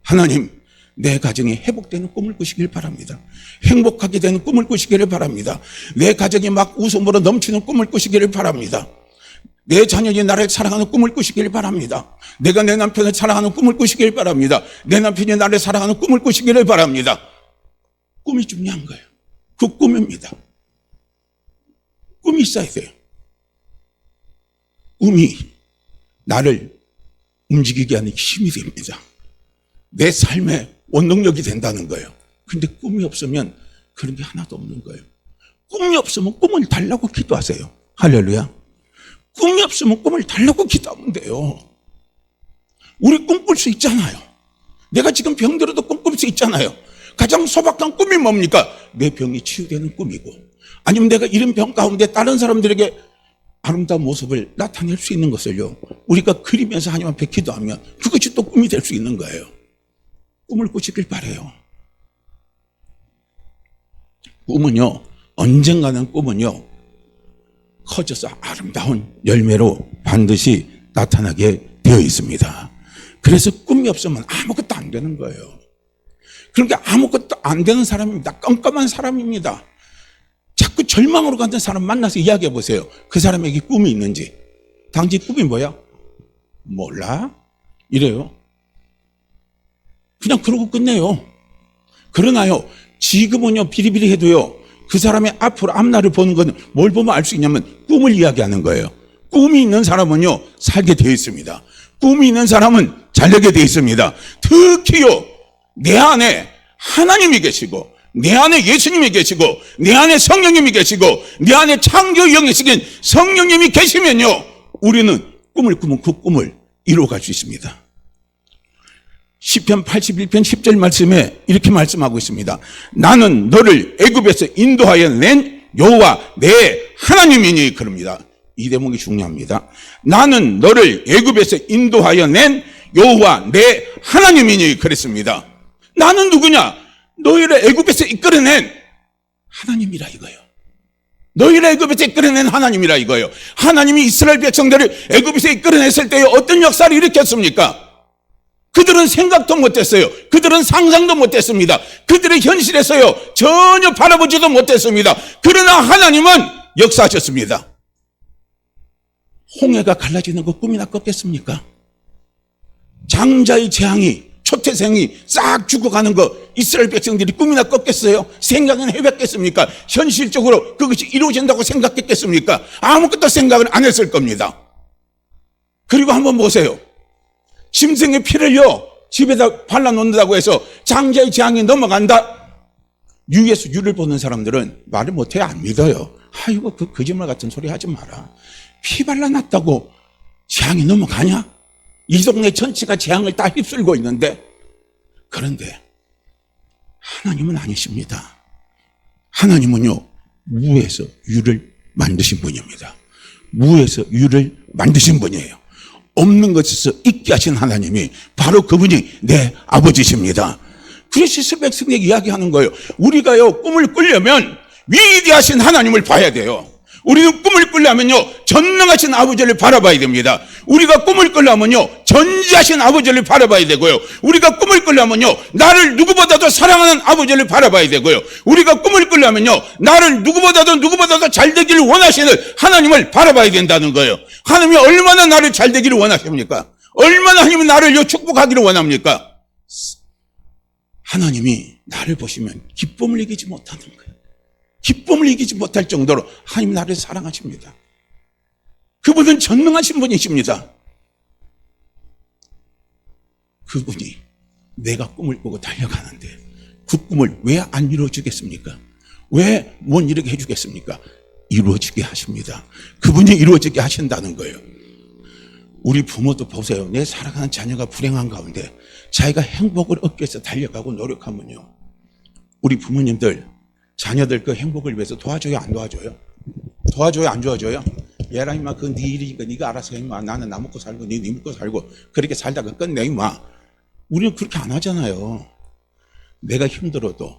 하나님, 내 가정이 회복되는 꿈을 꾸시길 바랍니다. 행복하게 되는 꿈을 꾸시기를 바랍니다. 내 가정이 막 웃음으로 넘치는 꿈을 꾸시기를 바랍니다. 내 자녀이 나를 사랑하는 꿈을 꾸시길 바랍니다. 내가 내 남편을 사랑하는 꿈을 꾸시길 바랍니다. 내 남편이 나를 사랑하는 꿈을 꾸시기를 바랍니다. 꿈이 중요한 거예요. 그 꿈입니다. 꿈이 있어야 돼요. 꿈이 나를 움직이게 하는 힘이 됩니다. 내 삶의 원동력이 된다는 거예요. 근데 꿈이 없으면 그런 게 하나도 없는 거예요. 꿈이 없으면 꿈을 달라고 기도하세요. 할렐루야. 꿈이 없으면 꿈을 달라고 기도하면 돼요. 우리 꿈꿀 수 있잖아요. 내가 지금 병들어도 꿈꿀 수 있잖아요. 가장 소박한 꿈이 뭡니까? 내 병이 치유되는 꿈이고, 아니면 내가 이런 병 가운데 다른 사람들에게 아름다운 모습을 나타낼 수 있는 것을요, 우리가 그리면서 하나님 앞에 기도하면 그것이 또 꿈이 될 수 있는 거예요. 꿈을 꾸시길 바라요. 꿈은요, 언젠가는 꿈은요, 커져서 아름다운 열매로 반드시 나타나게 되어 있습니다. 그래서 꿈이 없으면 아무것도 안 되는 거예요. 그러니까 아무것도 안 되는 사람입니다. 깜깜한 사람입니다. 자꾸 절망으로 가는 사람 만나서 이야기해 보세요. 그 사람에게 꿈이 있는지. 당신 꿈이 뭐야? 몰라? 이래요. 그냥 그러고 끝내요. 그러나요, 지금은요, 비리비리해도요, 그 사람의 앞날을 보는 건 뭘 보면 알 수 있냐면 꿈을 이야기하는 거예요. 꿈이 있는 사람은요, 살게 되어 있습니다. 꿈이 있는 사람은 잘 되게 되어 있습니다. 특히요, 내 안에 하나님이 계시고, 내 안에 예수님이 계시고, 내 안에 성령님이 계시고, 내 안에 창조 영이신 성령님이 계시면요, 우리는 꿈을 꾸면 그 꿈을 이루어갈 수 있습니다. 시편 81편 10절 말씀에 이렇게 말씀하고 있습니다. 나는 너를 애굽에서 인도하여 낸 여호와 내 하나님이니, 그럽니다. 이 대목이 중요합니다. 나는 너를 애굽에서 인도하여 낸 여호와 내 하나님이니 그랬습니다. 나는 누구냐? 너희를 애굽에서 이끌어낸 하나님이라 이거예요. 너희를 애굽에서 이끌어낸 하나님이라 이거예요. 하나님이 이스라엘 백성들을 애굽에서 이끌어냈을 때에 어떤 역사를 일으켰습니까? 그들은 생각도 못했어요. 그들은 상상도 못했습니다. 그들의 현실에서요, 전혀 바라보지도 못했습니다. 그러나 하나님은 역사하셨습니다. 홍해가 갈라지는 거 꿈이나 꿨겠습니까? 장자의 재앙이, 초태생이 싹 죽어가는 거 이스라엘 백성들이 꿈이나 꿨겠어요? 생각은 해봤겠습니까? 현실적으로 그것이 이루어진다고 생각했겠습니까? 아무것도 생각을 안 했을 겁니다. 그리고 한번 보세요. 짐승의 피를요, 집에다 발라놓는다고 해서 장자의 재앙이 넘어간다? 유에서 유를 보는 사람들은 말을 못해요. 안 믿어요. 아이고, 그 거짓말 같은 소리 하지 마라. 피 발라놨다고 재앙이 넘어가냐? 이 동네 전체가 재앙을 다 휩쓸고 있는데. 그런데 하나님은 아니십니다. 하나님은요, 무에서 유를 만드신 분입니다. 무에서 유를 만드신 분이에요. 없는 것에서 있게 하신 하나님이 바로 그분이 내 아버지십니다. 그래서 백성에게 이야기하는 거예요. 우리가요, 꿈을 꾸려면 위대하신 하나님을 봐야 돼요. 우리는 꿈을 꾸려면요, 전능하신 아버지를 바라봐야 됩니다. 우리가 꿈을 꾸려면요, 전지하신 아버지를 바라봐야 되고요. 우리가 꿈을 꾸려면요, 나를 누구보다도 사랑하는 아버지를 바라봐야 되고요. 우리가 꿈을 꾸려면요, 나를 누구보다도 잘 되기를 원하시는 하나님을 바라봐야 된다는 거예요. 하나님이 얼마나 나를 잘 되기를 원하십니까? 얼마나 하나님은 나를 축복하기를 원합니까? 하나님이 나를 보시면 기쁨을 이기지 못하는 거예요. 기쁨을 이기지 못할 정도로 하나님 나를 사랑하십니다. 그분은 전능하신 분이십니다. 그분이 내가 꿈을 꾸고 달려가는데 그 꿈을 왜 안 이루어지겠습니까? 왜 못 이루게 해주겠습니까? 이루어지게 하십니다. 그분이 이루어지게 하신다는 거예요. 우리 부모도 보세요. 내 사랑하는 자녀가 불행한 가운데 자기가 행복을 얻기 위해서 달려가고 노력하면요, 우리 부모님들 자녀들 그 행복을 위해서 도와줘요, 안 도와줘요? 도와줘요, 안 도와줘요? 얘라 임마, 그 네 일이니까 네가 알아서 해 임마. 나는 나 먹고 살고 네 먹고 살고 그렇게 살다가 끝내 임마. 우리는 그렇게 안 하잖아요. 내가 힘들어도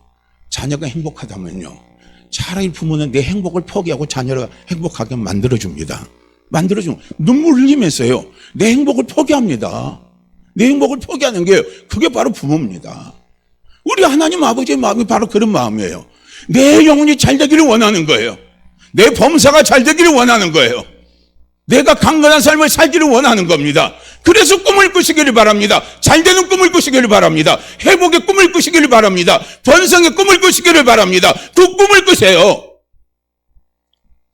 자녀가 행복하다면요, 차라리 부모는 내 행복을 포기하고 자녀를 행복하게 만들어줍니다. 만들어주면 눈물 흘리면서요, 내 행복을 포기합니다. 내 행복을 포기하는 게 그게 바로 부모입니다. 우리 하나님 아버지의 마음이 바로 그런 마음이에요. 내 영혼이 잘 되기를 원하는 거예요. 내 범사가 잘 되기를 원하는 거예요. 내가 강건한 삶을 살기를 원하는 겁니다. 그래서 꿈을 꾸시기를 바랍니다. 잘 되는 꿈을 꾸시기를 바랍니다. 회복의 꿈을 꾸시기를 바랍니다. 번성의 꿈을 꾸시기를 바랍니다. 그 꿈을 꾸세요.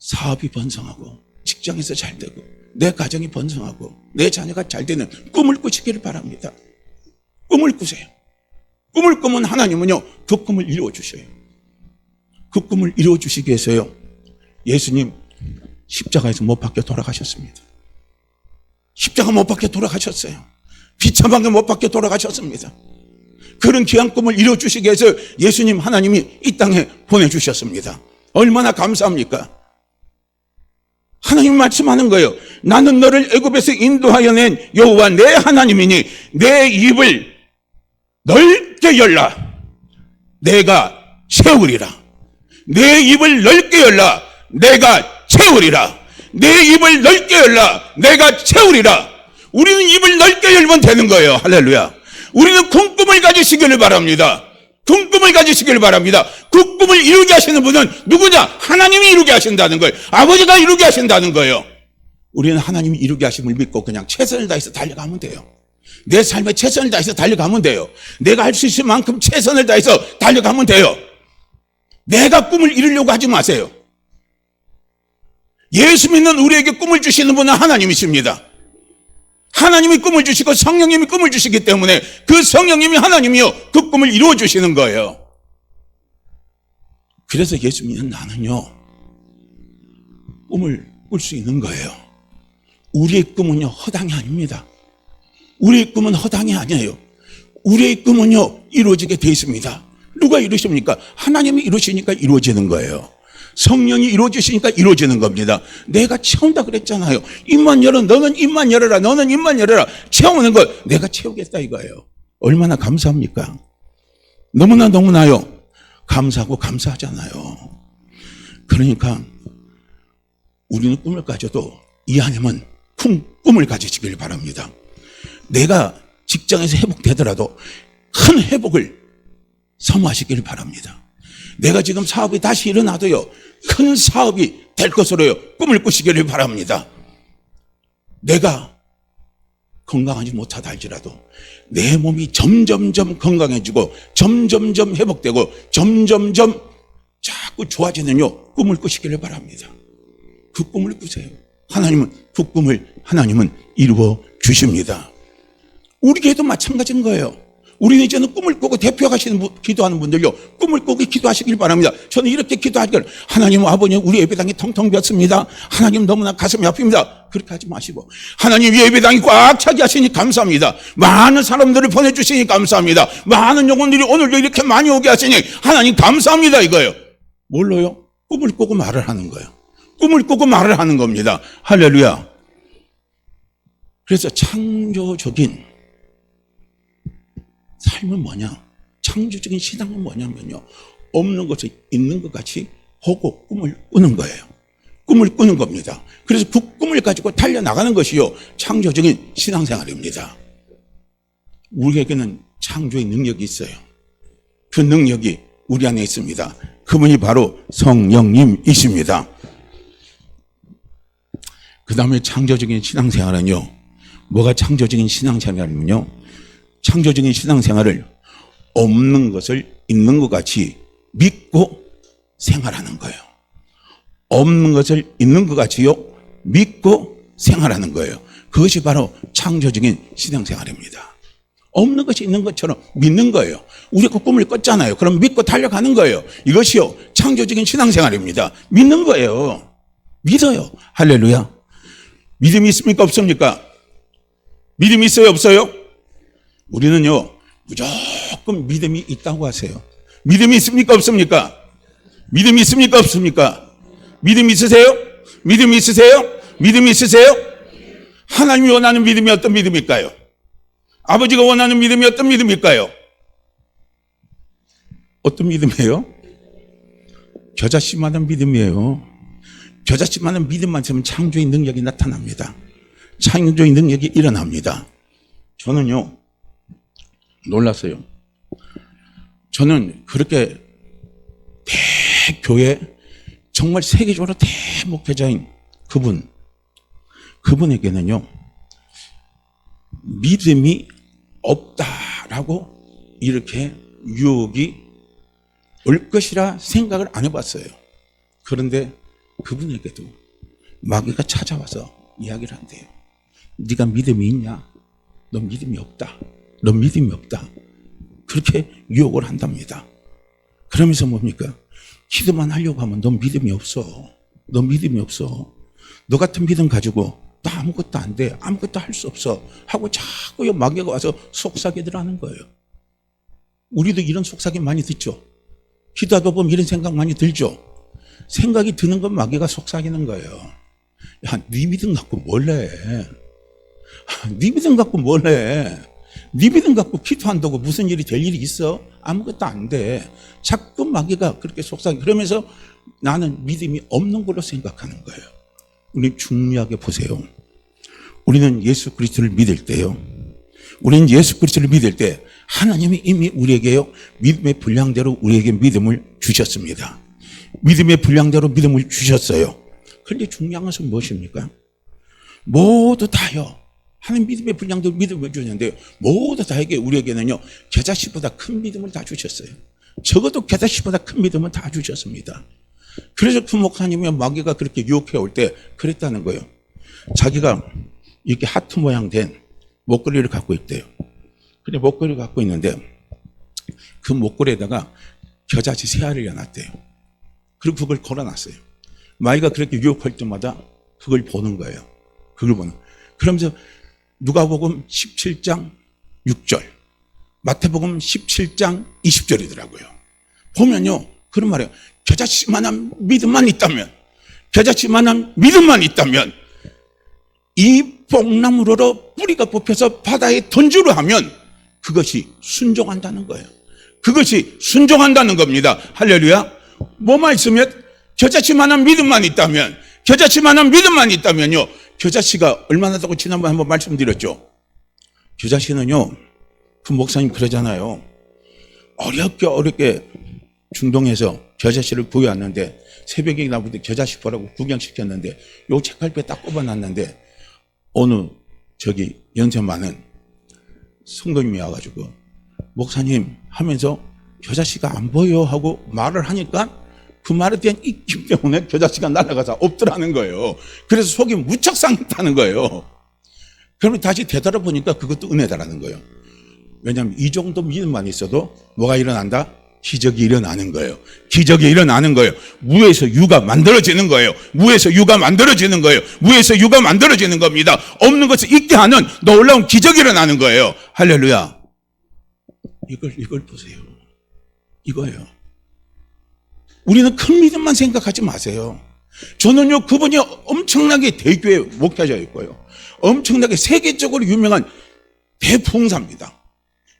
사업이 번성하고 직장에서 잘 되고 내 가정이 번성하고 내 자녀가 잘 되는 꿈을 꾸시기를 바랍니다. 꿈을 꾸세요. 꿈을 꾸면 하나님은요, 그 꿈을 이루어주셔요. 그 꿈을 이루어주시기 위해서요, 예수님 십자가에서 못 박혀 돌아가셨습니다. 십자가 못 박혀 돌아가셨어요. 비참하게 못 박혀 돌아가셨습니다. 그런 귀한 꿈을 이루어주시기 위해서 예수님 하나님이 이 땅에 보내주셨습니다. 얼마나 감사합니까? 하나님 말씀하는 거예요. 나는 너를 애굽에서 인도하여 낸 여호와 내 하나님이니 내 입을 넓게 열라 내가 채우리라. 내 입을 넓게 열라 내가 채우리라. 내 입을 넓게 열라 내가 채우리라. 우리는 입을 넓게 열면 되는 거예요. 할렐루야. 우리는 큰 꿈을 가지시기를 바랍니다. 큰 꿈을 가지시기를 바랍니다. 그 꿈을 이루게 하시는 분은 누구냐? 하나님이 이루게 하신다는 거예요. 아버지가 이루게 하신다는 거예요. 우리는 하나님이 이루게 하심을 믿고 그냥 최선을 다해서 달려가면 돼요. 내 삶에 최선을 다해서 달려가면 돼요. 내가 할 수 있을 만큼 최선을 다해서 달려가면 돼요. 내가 꿈을 이루려고 하지 마세요. 예수 믿는 우리에게 꿈을 주시는 분은 하나님이십니다. 하나님이 꿈을 주시고 성령님이 꿈을 주시기 때문에 그 성령님이 하나님이요, 그 꿈을 이루어 주시는 거예요. 그래서 예수 믿는 나는요, 꿈을 꿀 수 있는 거예요. 우리의 꿈은요, 허당이 아닙니다. 우리의 꿈은 허당이 아니에요. 우리의 꿈은요, 이루어지게 되어 있습니다. 누가 이루십니까? 하나님이 이루시니까 이루어지는 거예요. 성령이 이루어지시니까 이루어지는 겁니다. 내가 채운다 그랬잖아요. 입만 열어. 너는 입만 열어라. 너는 입만 열어라. 채우는 걸 내가 채우겠다 이거예요. 얼마나 감사합니까? 너무나요. 감사하고 감사하잖아요. 그러니까 우리는 꿈을 가져도 이 안에는 큰 꿈을 가지시길 바랍니다. 내가 직장에서 회복되더라도 큰 회복을 사모하시길 바랍니다. 내가 지금 사업이 다시 일어나도요, 큰 사업이 될 것으로요, 꿈을 꾸시기를 바랍니다. 내가 건강하지 못하다 할지라도 내 몸이 점점점 건강해지고 점점점 회복되고 점점점 자꾸 좋아지는요, 꿈을 꾸시기를 바랍니다. 그 꿈을 꾸세요. 그 꿈을 하나님은 이루어 주십니다. 우리 교회도 마찬가지인 거예요. 우리는 이제는 꿈을 꾸고 대표하시는 기도하는 분들요, 꿈을 꾸고 기도하시길 바랍니다. 저는 이렇게 기도하기를, 하나님 아버님 우리 예배당이 텅텅 비었습니다. 하나님 너무나 가슴이 아픕니다. 그렇게 하지 마시고, 하나님 예배당이 꽉 차게 하시니 감사합니다. 많은 사람들을 보내주시니 감사합니다. 많은 영혼들이 오늘도 이렇게 많이 오게 하시니 하나님 감사합니다 이거예요. 뭘로요? 꿈을 꾸고 말을 하는 거예요. 꿈을 꾸고 말을 하는 겁니다. 할렐루야. 그래서 창조적인 삶은 뭐냐? 창조적인 신앙은 뭐냐면요, 없는 것을 있는 것 같이 보고 꿈을 꾸는 거예요. 꿈을 꾸는 겁니다. 그래서 그 꿈을 가지고 달려나가는 것이요, 창조적인 신앙생활입니다. 우리에게는 창조의 능력이 있어요. 그 능력이 우리 안에 있습니다. 그분이 바로 성령님이십니다. 그 다음에 창조적인 신앙생활은요, 뭐가 창조적인 신앙생활이면요, 창조적인 신앙생활을 없는 것을 있는 것 같이 믿고 생활하는 거예요. 없는 것을 있는 것 같이요, 믿고 생활하는 거예요. 그것이 바로 창조적인 신앙생활입니다. 없는 것이 있는 것처럼 믿는 거예요. 우리가 꿈을 꿨잖아요. 그럼 믿고 달려가는 거예요. 이것이요, 창조적인 신앙생활입니다. 믿는 거예요. 믿어요. 할렐루야. 믿음이 있습니까? 없습니까? 믿음이 있어요? 없어요? 우리는요, 무조건 믿음이 있다고 하세요. 믿음이 있습니까? 없습니까? 믿음이 있습니까? 없습니까? 믿음 있으세요? 믿음 있으세요? 믿음 있으세요? 하나님이 원하는 믿음이 어떤 믿음일까요? 아버지가 원하는 믿음이 어떤 믿음일까요? 어떤 믿음이에요? 겨자씨만한 믿음이에요. 겨자씨만한 믿음만 있으면 창조의 능력이 나타납니다. 창조의 능력이 일어납니다. 저는요, 놀랐어요. 저는 그렇게 대교회, 정말 세계적으로 대목회자인 그분에게는요, 믿음이 없다라고 이렇게 유혹이 올 것이라 생각을 안 해봤어요. 그런데 그분에게도 마귀가 찾아와서 이야기를 한대요. 네가 믿음이 있냐? 너 믿음이 없다. 너 믿음이 없다. 그렇게 유혹을 한답니다. 그러면서 뭡니까? 기도만 하려고 하면 너 믿음이 없어. 너 믿음이 없어. 너 같은 믿음 가지고 나 아무것도 안 돼. 아무것도 할 수 없어. 하고 자꾸 마귀가 와서 속삭이들 하는 거예요. 우리도 이런 속삭임 많이 듣죠. 기도하다 보면 이런 생각 많이 들죠. 생각이 드는 건 마귀가 속삭이는 거예요. 야, 네 믿음 갖고 뭘 해? 네 믿음 갖고 뭘 해? 네 믿음 갖고 기도한다고 무슨 일이 될 일이 있어? 아무것도 안 돼. 자꾸 마귀가 그렇게 속삭이. 그러면서 나는 믿음이 없는 걸로 생각하는 거예요. 우리 중요하게 보세요. 우리는 예수 그리스도를 믿을 때요, 우리는 예수 그리스도를 믿을 때 하나님이 이미 우리에게요, 믿음의 분량대로 우리에게 믿음을 주셨습니다. 믿음의 분량대로 믿음을 주셨어요. 그런데 중요한 것은 무엇입니까? 모두 다요, 하나님 믿음의 분량대로 믿음을 주셨는데 모두 다에게 우리에게는요, 겨자씨보다 큰 믿음을 다 주셨어요. 적어도 겨자씨보다 큰 믿음은 다 주셨습니다. 그래서 그 목사님이 마귀가 그렇게 유혹해 올 때 그랬다는 거예요. 자기가 이렇게 하트 모양 된 목걸이를 갖고 있대요. 근데 목걸이를 갖고 있는데 그 목걸이에다가 겨자씨 세 알을 놔놨대요. 그리고 그걸 걸어놨어요. 마귀가 그렇게 유혹할 때마다 그걸 보는 거예요. 그걸 보는. 그러면서 누가복음 17장 6절, 마태복음 17장 20절이더라고요. 보면요, 그런 말이에요. 겨자씨만한 믿음만 있다면, 겨자씨만한 믿음만 있다면 이 뽕나무로 뿌리가 뽑혀서 바다에 던지려 하면 그것이 순종한다는 거예요. 그것이 순종한다는 겁니다. 할렐루야. 뭐만 있으면, 겨자씨만한 믿음만 있다면, 겨자씨만한 믿음만 있다면요, 겨자씨가 얼마나 되고 지난번에 한번 말씀드렸죠. 겨자씨는요, 그 목사님 그러잖아요. 어렵게 중동에서 겨자씨를 구해왔는데 새벽에 나부터 겨자씨 보라고 구경시켰는데 요 책갈피에 딱 꼽아놨는데 어느 연세 많은 성도님이 와가지고 목사님 하면서 겨자씨가 안 보여 하고 말을 하니까 그 말에 대한 익힘 때문에 겨자씨가 날아가서 없더라는 거예요. 그래서 속이 무척 상했다는 거예요. 그러면 다시 되돌아보니까 그것도 은혜다라는 거예요. 왜냐하면 이 정도 믿음만 있어도 뭐가 일어난다? 기적이 일어나는 거예요. 기적이 일어나는 거예요. 무에서 유가 만들어지는 거예요. 무에서 유가 만들어지는 거예요. 무에서 유가 만들어지는 겁니다. 없는 것을 있게 하는 놀라운 기적이 일어나는 거예요. 할렐루야. 이걸 보세요. 이거예요. 우리는 큰 믿음만 생각하지 마세요. 저는요, 그분이 엄청나게 대교회 목회자였고요, 엄청나게 세계적으로 유명한 대풍사입니다.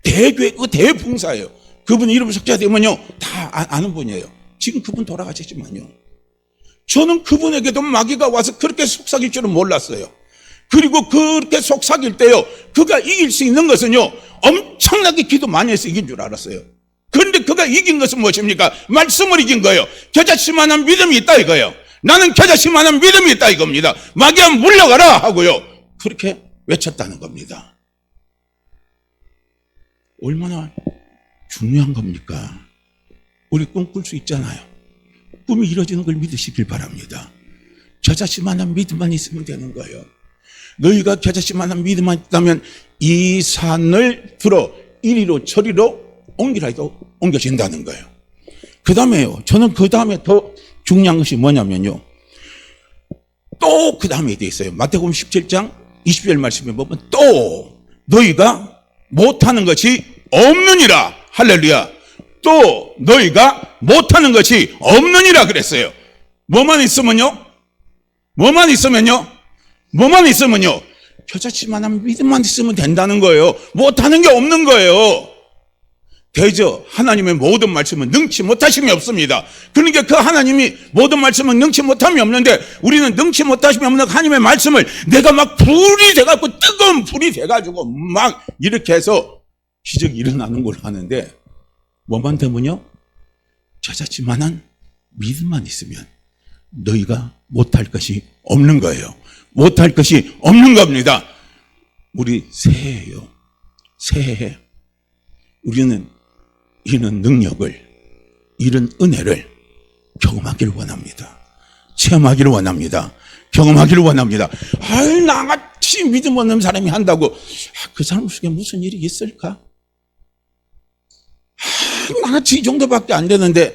대교회 그 대풍사예요. 그분 이름 석자되면요 다 아는 분이에요. 지금 그분 돌아가셨지만요, 저는 그분에게도 마귀가 와서 그렇게 속삭일 줄은 몰랐어요. 그리고 그렇게 속삭일 때요, 그가 이길 수 있는 것은요, 엄청나게 기도 많이 해서 이긴 줄 알았어요. 그런데 그가 이긴 것은 무엇입니까? 말씀을 이긴 거예요. 겨자씨만한 믿음이 있다 이거예요. 나는 겨자씨만한 믿음이 있다 이겁니다. 마귀야 물러가라 하고요, 그렇게 외쳤다는 겁니다. 얼마나 중요한 겁니까? 우리 꿈꿀 수 있잖아요. 꿈이 이루어지는 걸 믿으시길 바랍니다. 겨자씨만한 믿음만 있으면 되는 거예요. 너희가 겨자씨만한 믿음만 있다면 이 산을 들어 이리로 저리로 옮기라 해도 옮겨진다는 거예요. 그 다음에요. 저는 그 다음에 더 중요한 것이 뭐냐면요. 또 그 다음에 돼 있어요. 마태복음 17장 20절 말씀에 보면 또 너희가 못하는 것이 없느니라. 할렐루야. 또 너희가 못하는 것이 없느니라 그랬어요. 뭐만 있으면요? 겨자씨만한 믿음만 있으면 된다는 거예요. 못하는 게 없는 거예요. 대저 하나님의 모든 말씀은 능치 못하심이 없습니다. 그러니까 그 하나님이 모든 말씀은 능치 못함이 없는데 우리는 능치 못하심이 없는 하나님의 말씀을 내가 막 불이 돼갖고 뜨거운 불이 돼가지고 막 이렇게 해서 기적이 일어나는 걸 하는데 뭐만 되면요? 겨자씨만한 믿음만 있으면 너희가 못할 것이 없는 거예요. 못할 것이 없는 겁니다. 우리 새해예요. 새해 우리는 이런 능력을, 이런 은혜를 경험하기를 원합니다. 체험하기를 원합니다. 경험하기를 원합니다. 아유, 나같이 믿음 없는 사람이 한다고 그 사람 속에 무슨 일이 있을까? 나같이 이 정도밖에 안 되는데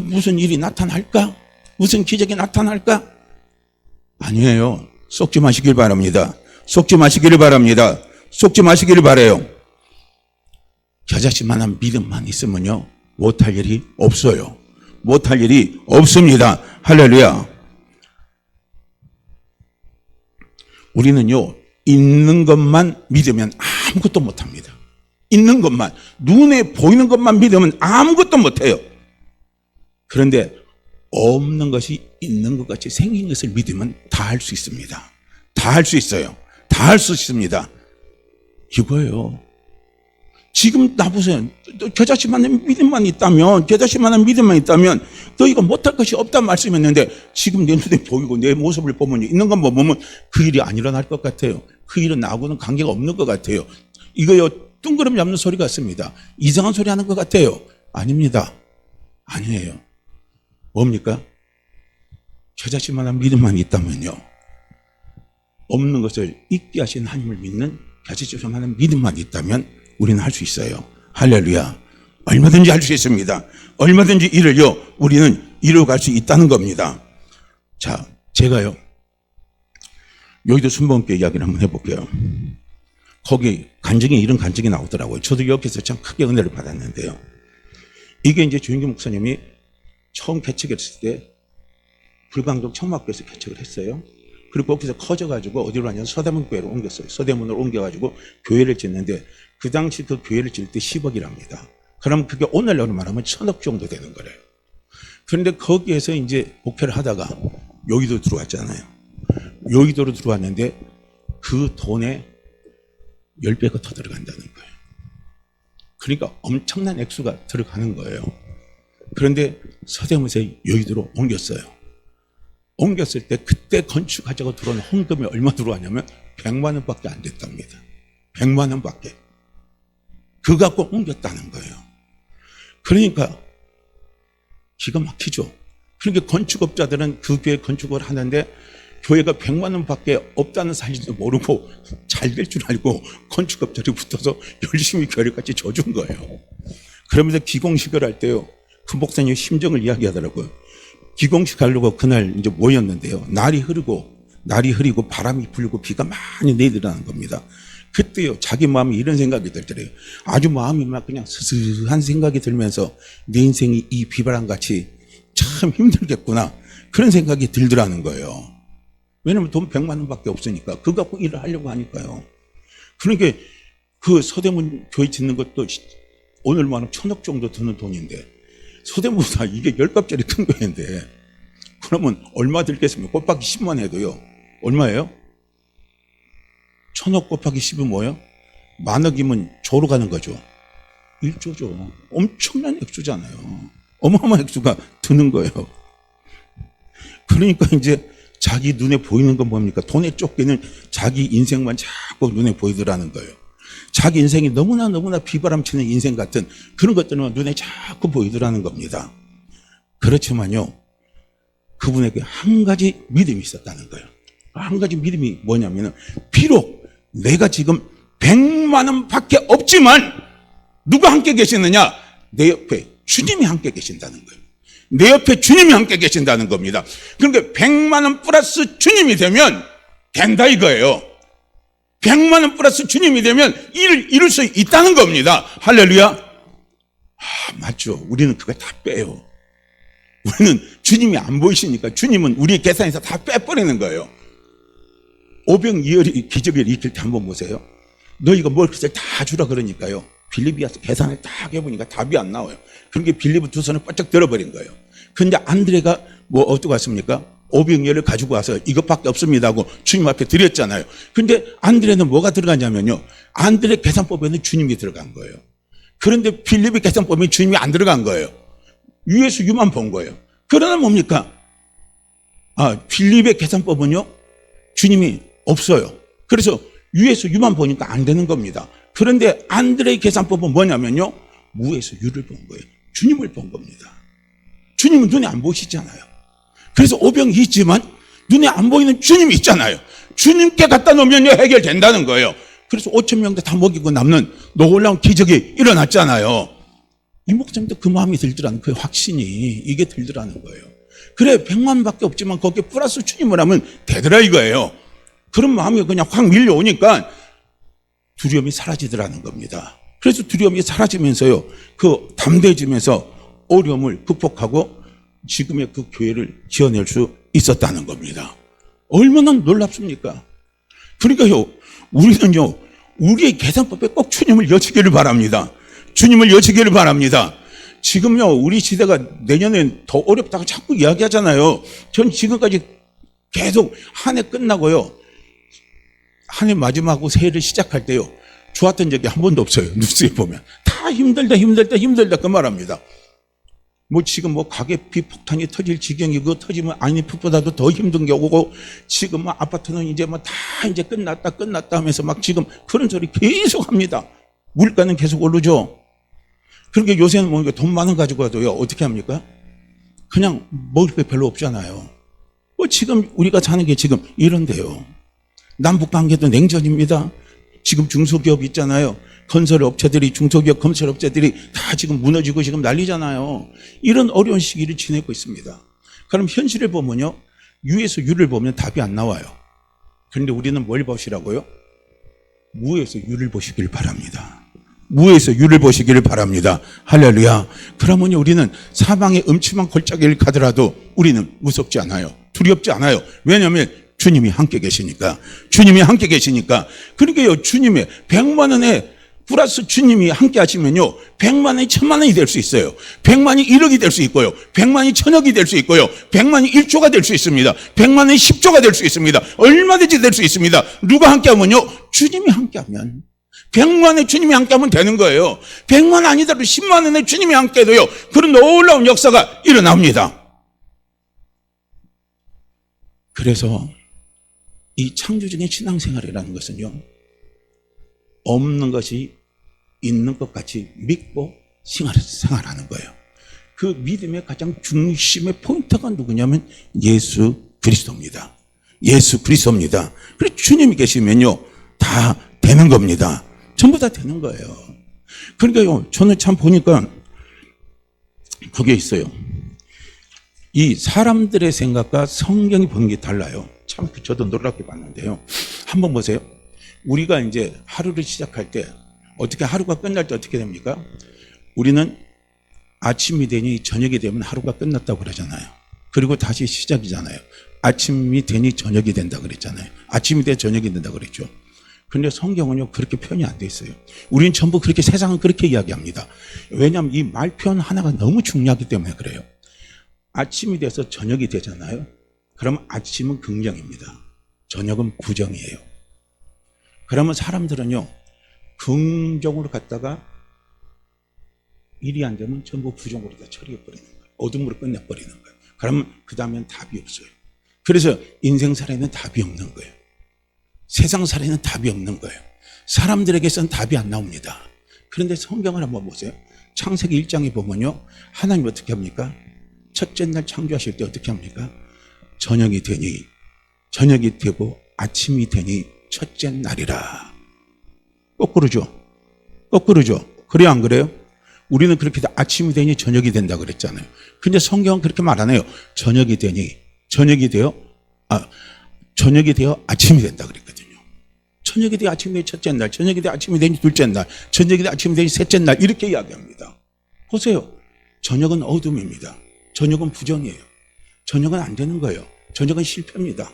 무슨 일이 나타날까? 무슨 기적이 나타날까? 아니에요. 속지 마시길 바랍니다. 속지 마시기를 바랍니다. 속지 마시기를 바라요. 겨자씨만한 믿음만 있으면요 못할 일이 없어요. 못할 일이 없습니다. 할렐루야. 우리는요 있는 것만 믿으면 아무것도 못합니다. 있는 것만, 눈에 보이는 것만 믿으면 아무것도 못해요. 그런데 없는 것이 있는 것 같이 생긴 것을 믿으면 다 할 수 있습니다. 다 할 수 있어요. 다 할 수 있습니다. 이거예요. 지금 나보세요. 겨자씨만한 믿음만 있다면 너희가 못할 것이 없다는 말씀이었는데 지금 내 눈에 보이고 내 모습을 보면 있는 것만 보면 그 일이 안 일어날 것 같아요. 그 일은 나하고는 관계가 없는 것 같아요. 이거요 뜬구름 잡는 소리 같습니다. 이상한 소리 하는 것 같아요. 아닙니다. 아니에요. 뭡니까? 겨자씨만한 믿음만 있다면요 없는 것을 있게 하신 하나님을 믿는 겨자씨만한 믿음만 있다면 우리는 할 수 있어요. 할렐루야. 얼마든지 할 수 있습니다. 얼마든지 일을요 우리는 이루어갈 수 있다는 겁니다. 자, 제가요 여의도 순복음교회 이야기를 한번 해볼게요. 거기 간증에 이런 간증이 나오더라고요. 저도 여기서 참 크게 은혜를 받았는데요. 이게 이제 주인규 목사님이 처음 개척했을 때 불광동 청막교에서 개척을 했어요. 그리고 거기서 커져가지고 어디로 가냐면 서대문 교회로 옮겼어요. 서대문으로 옮겨가지고 교회를 짓는데 그 당시 그 교회를 지을 때 10억이랍니다. 그럼 그게 오늘날로 말하면 1000억 정도 되는 거래요. 그런데 거기에서 이제 목회를 하다가 여의도 들어왔잖아요. 여의도로 들어왔는데 그 돈에 10배가 더 들어간다는 거예요. 그러니까 엄청난 액수가 들어가는 거예요. 그런데 서대문에서 여의도로 옮겼어요. 옮겼을 때 그때 건축하자고 들어온 헌금이 얼마 들어왔냐면 100만 원밖에 안 됐답니다. 100만 원밖에. 그거 갖고 옮겼다는 거예요. 그러니까 기가 막히죠. 그러니까 건축업자들은 그 교회 건축을 하는데 교회가 100만 원밖에 없다는 사실도 모르고 잘 될 줄 알고 건축업자들이 붙어서 열심히 교회를 같이 줘준 거예요. 그러면서 기공식을 할 때요. 그 목사님의 심정을 이야기하더라고요. 기공식 하려고 그날 이제 모였는데요. 날이 흐리고 바람이 불고 비가 많이 내리라는 겁니다. 그때요, 자기 마음이 이런 생각이 들더래요. 아주 마음이 막 그냥 스스한 생각이 들면서 내 인생이 이 비바람 같이 참 힘들겠구나. 그런 생각이 들더라는 거예요. 왜냐면 돈 100만 원밖에 없으니까. 그거 갖고 일을 하려고 하니까요. 그러니까 그 서대문 교회 짓는 것도 오늘 말하면 1000억 정도 드는 돈인데 서대문보다 이게 10값짜리 큰 교회인데 그러면 얼마 들겠습니까? 곱하기 10만 해도요. 얼마예요? 1000억 곱하기 10은 뭐예요? 만억이면 조로 가는 거죠. 1조죠. 엄청난 액수잖아요. 어마어마한 액수가 드는 거예요. 그러니까 이제 자기 눈에 보이는 건 뭡니까? 돈에 쫓기는 자기 인생만 자꾸 눈에 보이더라는 거예요. 자기 인생이 너무나 비바람치는 인생 같은 그런 것들은 눈에 자꾸 보이더라는 겁니다. 그렇지만요, 그분에게 한 가지 믿음이 있었다는 거예요. 한 가지 믿음이 뭐냐면은, 비록 내가 지금 100만 원 밖에 없지만 누가 함께 계시느냐? 내 옆에 주님이 함께 계신다는 거예요. 내 옆에 주님이 함께 계신다는 겁니다. 그러니까 100만 원 플러스 주님이 되면 된다 이거예요. 100만 원 플러스 주님이 되면 일을 이룰 수 있다는 겁니다. 할렐루야. 맞죠. 우리는 그거 다 빼요. 우리는 주님이 안 보이시니까 주님은 우리 계산에서 다 빼버리는 거예요. 오병이어리 기적을 일으킬 때 한번 보세요. 너희가 먹을 것을 다 주라 그러니까요. 빌립이 와서 계산을 딱 해보니까 답이 안 나와요. 그러니까 빌립은 두 손을 바짝 들어버린 거예요. 그런데 안드레가 뭐 어떻게 왔습니까? 오병이어를 가지고 와서 이것밖에 없습니다 하고 주님 앞에 드렸잖아요. 그런데 안드레는 뭐가 들어가냐면요, 안드레 계산법에는 주님이 들어간 거예요. 그런데 빌립의 계산법에 주님이 안 들어간 거예요. 위에서 유만 본 거예요. 그러나 뭡니까? 빌립의 계산법은요, 주님이 없어요. 그래서 위에서 유만 보니까 안 되는 겁니다. 그런데 안드레의 계산법은 뭐냐면요, 무에서 유를 본 거예요. 주님을 본 겁니다. 주님은 눈에 안 보시잖아요. 그래서 오병이 있지만 눈에 안 보이는 주님이 있잖아요. 주님께 갖다 놓으면 해결된다는 거예요. 그래서 5,000명도 다 먹이고 남는 놀라운 기적이 일어났잖아요. 이 목사님도 그 마음이 들더라는 그 확신이 이게 들더라는 거예요. 그래 100만 밖에 없지만 거기에 플러스 주님을 하면 되더라 이거예요. 그런 마음이 그냥 확 밀려오니까 두려움이 사라지더라는 겁니다. 그래서 두려움이 사라지면서요, 그 담대해지면서 어려움을 극복하고 지금의 그 교회를 지어낼 수 있었다는 겁니다. 얼마나 놀랍습니까? 그러니까요, 우리는요, 우리의 계산법에 꼭 주님을 여치기를 바랍니다. 주님을 여치기를 바랍니다. 지금요, 우리 시대가 내년엔 더 어렵다고 자꾸 이야기하잖아요. 전 지금까지 계속 한 해 끝나고요, 한 해 마지막으로 새해를 시작할 때요, 좋았던 적이 한 번도 없어요. 뉴스에 보면 다 힘들다 그 말합니다. 뭐 지금 뭐 가계비 폭탄이 터질 지경이고, 터지면 IMF보다도 더 힘든 게 오고, 지금 뭐 아파트는 이제 뭐 다 이제 끝났다 하면서 막 지금 그런 소리 계속 합니다. 물가는 계속 오르죠. 그러니까 요새는 뭐 돈 많은 가지고 와도요, 어떻게 합니까? 그냥 먹을 게 별로 없잖아요. 뭐 지금 우리가 사는 게 지금 이런데요. 남북 관계도 냉전입니다. 지금 중소기업 있잖아요. 건설업체들이, 중소기업 건설업체들이 다 지금 무너지고 지금 난리잖아요. 이런 어려운 시기를 지내고 있습니다. 그럼 현실을 보면요, 유에서 유를 보면 답이 안 나와요. 그런데 우리는 뭘 보시라고요? 무에서 유를 보시길 바랍니다. 무에서 유를 보시기를 바랍니다. 할렐루야. 그러면 우리는 사망의 음침한 골짜기를 가더라도 우리는 무섭지 않아요. 두렵지 않아요. 왜냐하면 주님이 함께 계시니까. 주님이 함께 계시니까. 그러니까요, 주님의 100만 원에 플러스 주님이 함께 하시면요, 100만 원이 1000만 원이 될 수 있어요. 100만이 1억이 될 수 있고요. 100만이 1000억이 될 수 있고요. 100만이 1조가 될 수 있습니다. 100만이 10조가 될 수 있습니다. 얼마든지 될 수 있습니다. 누가 함께 하면요? 주님이 함께 하면. 100만에 주님이 함께 하면 되는 거예요. 100만 아니더라도 10만 원에 주님이 함께 해도요, 그런 놀라운 역사가 일어납니다. 그래서 이 창조적인 신앙생활이라는 것은요, 없는 것이 있는 것 같이 믿고 생활하는 거예요. 그 믿음의 가장 중심의 포인트가 누구냐면 예수 그리스도입니다. 예수 그리스도입니다. 그래서 주님이 계시면요, 다 되는 겁니다. 전부 다 되는 거예요. 그러니까요, 저는 참 보니까 그게 있어요. 이 사람들의 생각과 성경이 보는 게 달라요. 참 저도 놀랍게 봤는데요. 한번 보세요. 우리가 이제 하루를 시작할 때, 어떻게 하루가 끝날 때 어떻게 됩니까? 우리는 아침이 되니 저녁이 되면 하루가 끝났다고 그러잖아요. 그리고 다시 시작이잖아요. 아침이 되니 저녁이 된다 그랬잖아요. 아침이 돼 저녁이 된다 그랬죠. 그런데 성경은요, 그렇게 표현이 안 돼 있어요. 우리는 전부 그렇게, 세상은 그렇게 이야기합니다. 왜냐하면 이 말 표현 하나가 너무 중요하기 때문에 그래요. 아침이 돼서 저녁이 되잖아요. 그러면 아침은 긍정입니다. 저녁은 부정이에요. 그러면 사람들은요, 긍정으로 갔다가 일이 안 되면 전부 부정으로 다 처리해버리는 거예요. 어둠으로 끝내버리는 거예요. 그러면 그 다음엔 답이 없어요. 그래서 인생살이는 답이 없는 거예요. 세상살이는 답이 없는 거예요. 사람들에게서는 답이 안 나옵니다. 그런데 성경을 한번 보세요. 창세기 1장에 보면요, 하나님 어떻게 합니까? 첫째 날 창조하실 때 어떻게 합니까? 저녁이 되니 저녁이 되고 아침이 되니 첫째 날이라. 거꾸로죠. 거꾸로죠. 그래요, 안 그래요? 우리는 그렇게 아침이 되니 저녁이 된다 그랬잖아요. 근데 성경은 그렇게 말 안 해요. 저녁이 되니, 저녁이 되어 아침이 된다 그랬거든요. 저녁이 되어 아침이 되니 첫째 날, 저녁이 되어 아침이 되니 둘째 날, 저녁이 되어 아침이 되니 셋째 날, 이렇게 이야기합니다. 보세요. 저녁은 어둠입니다. 저녁은 부정이에요. 저녁은 안 되는 거예요. 저녁은 실패입니다.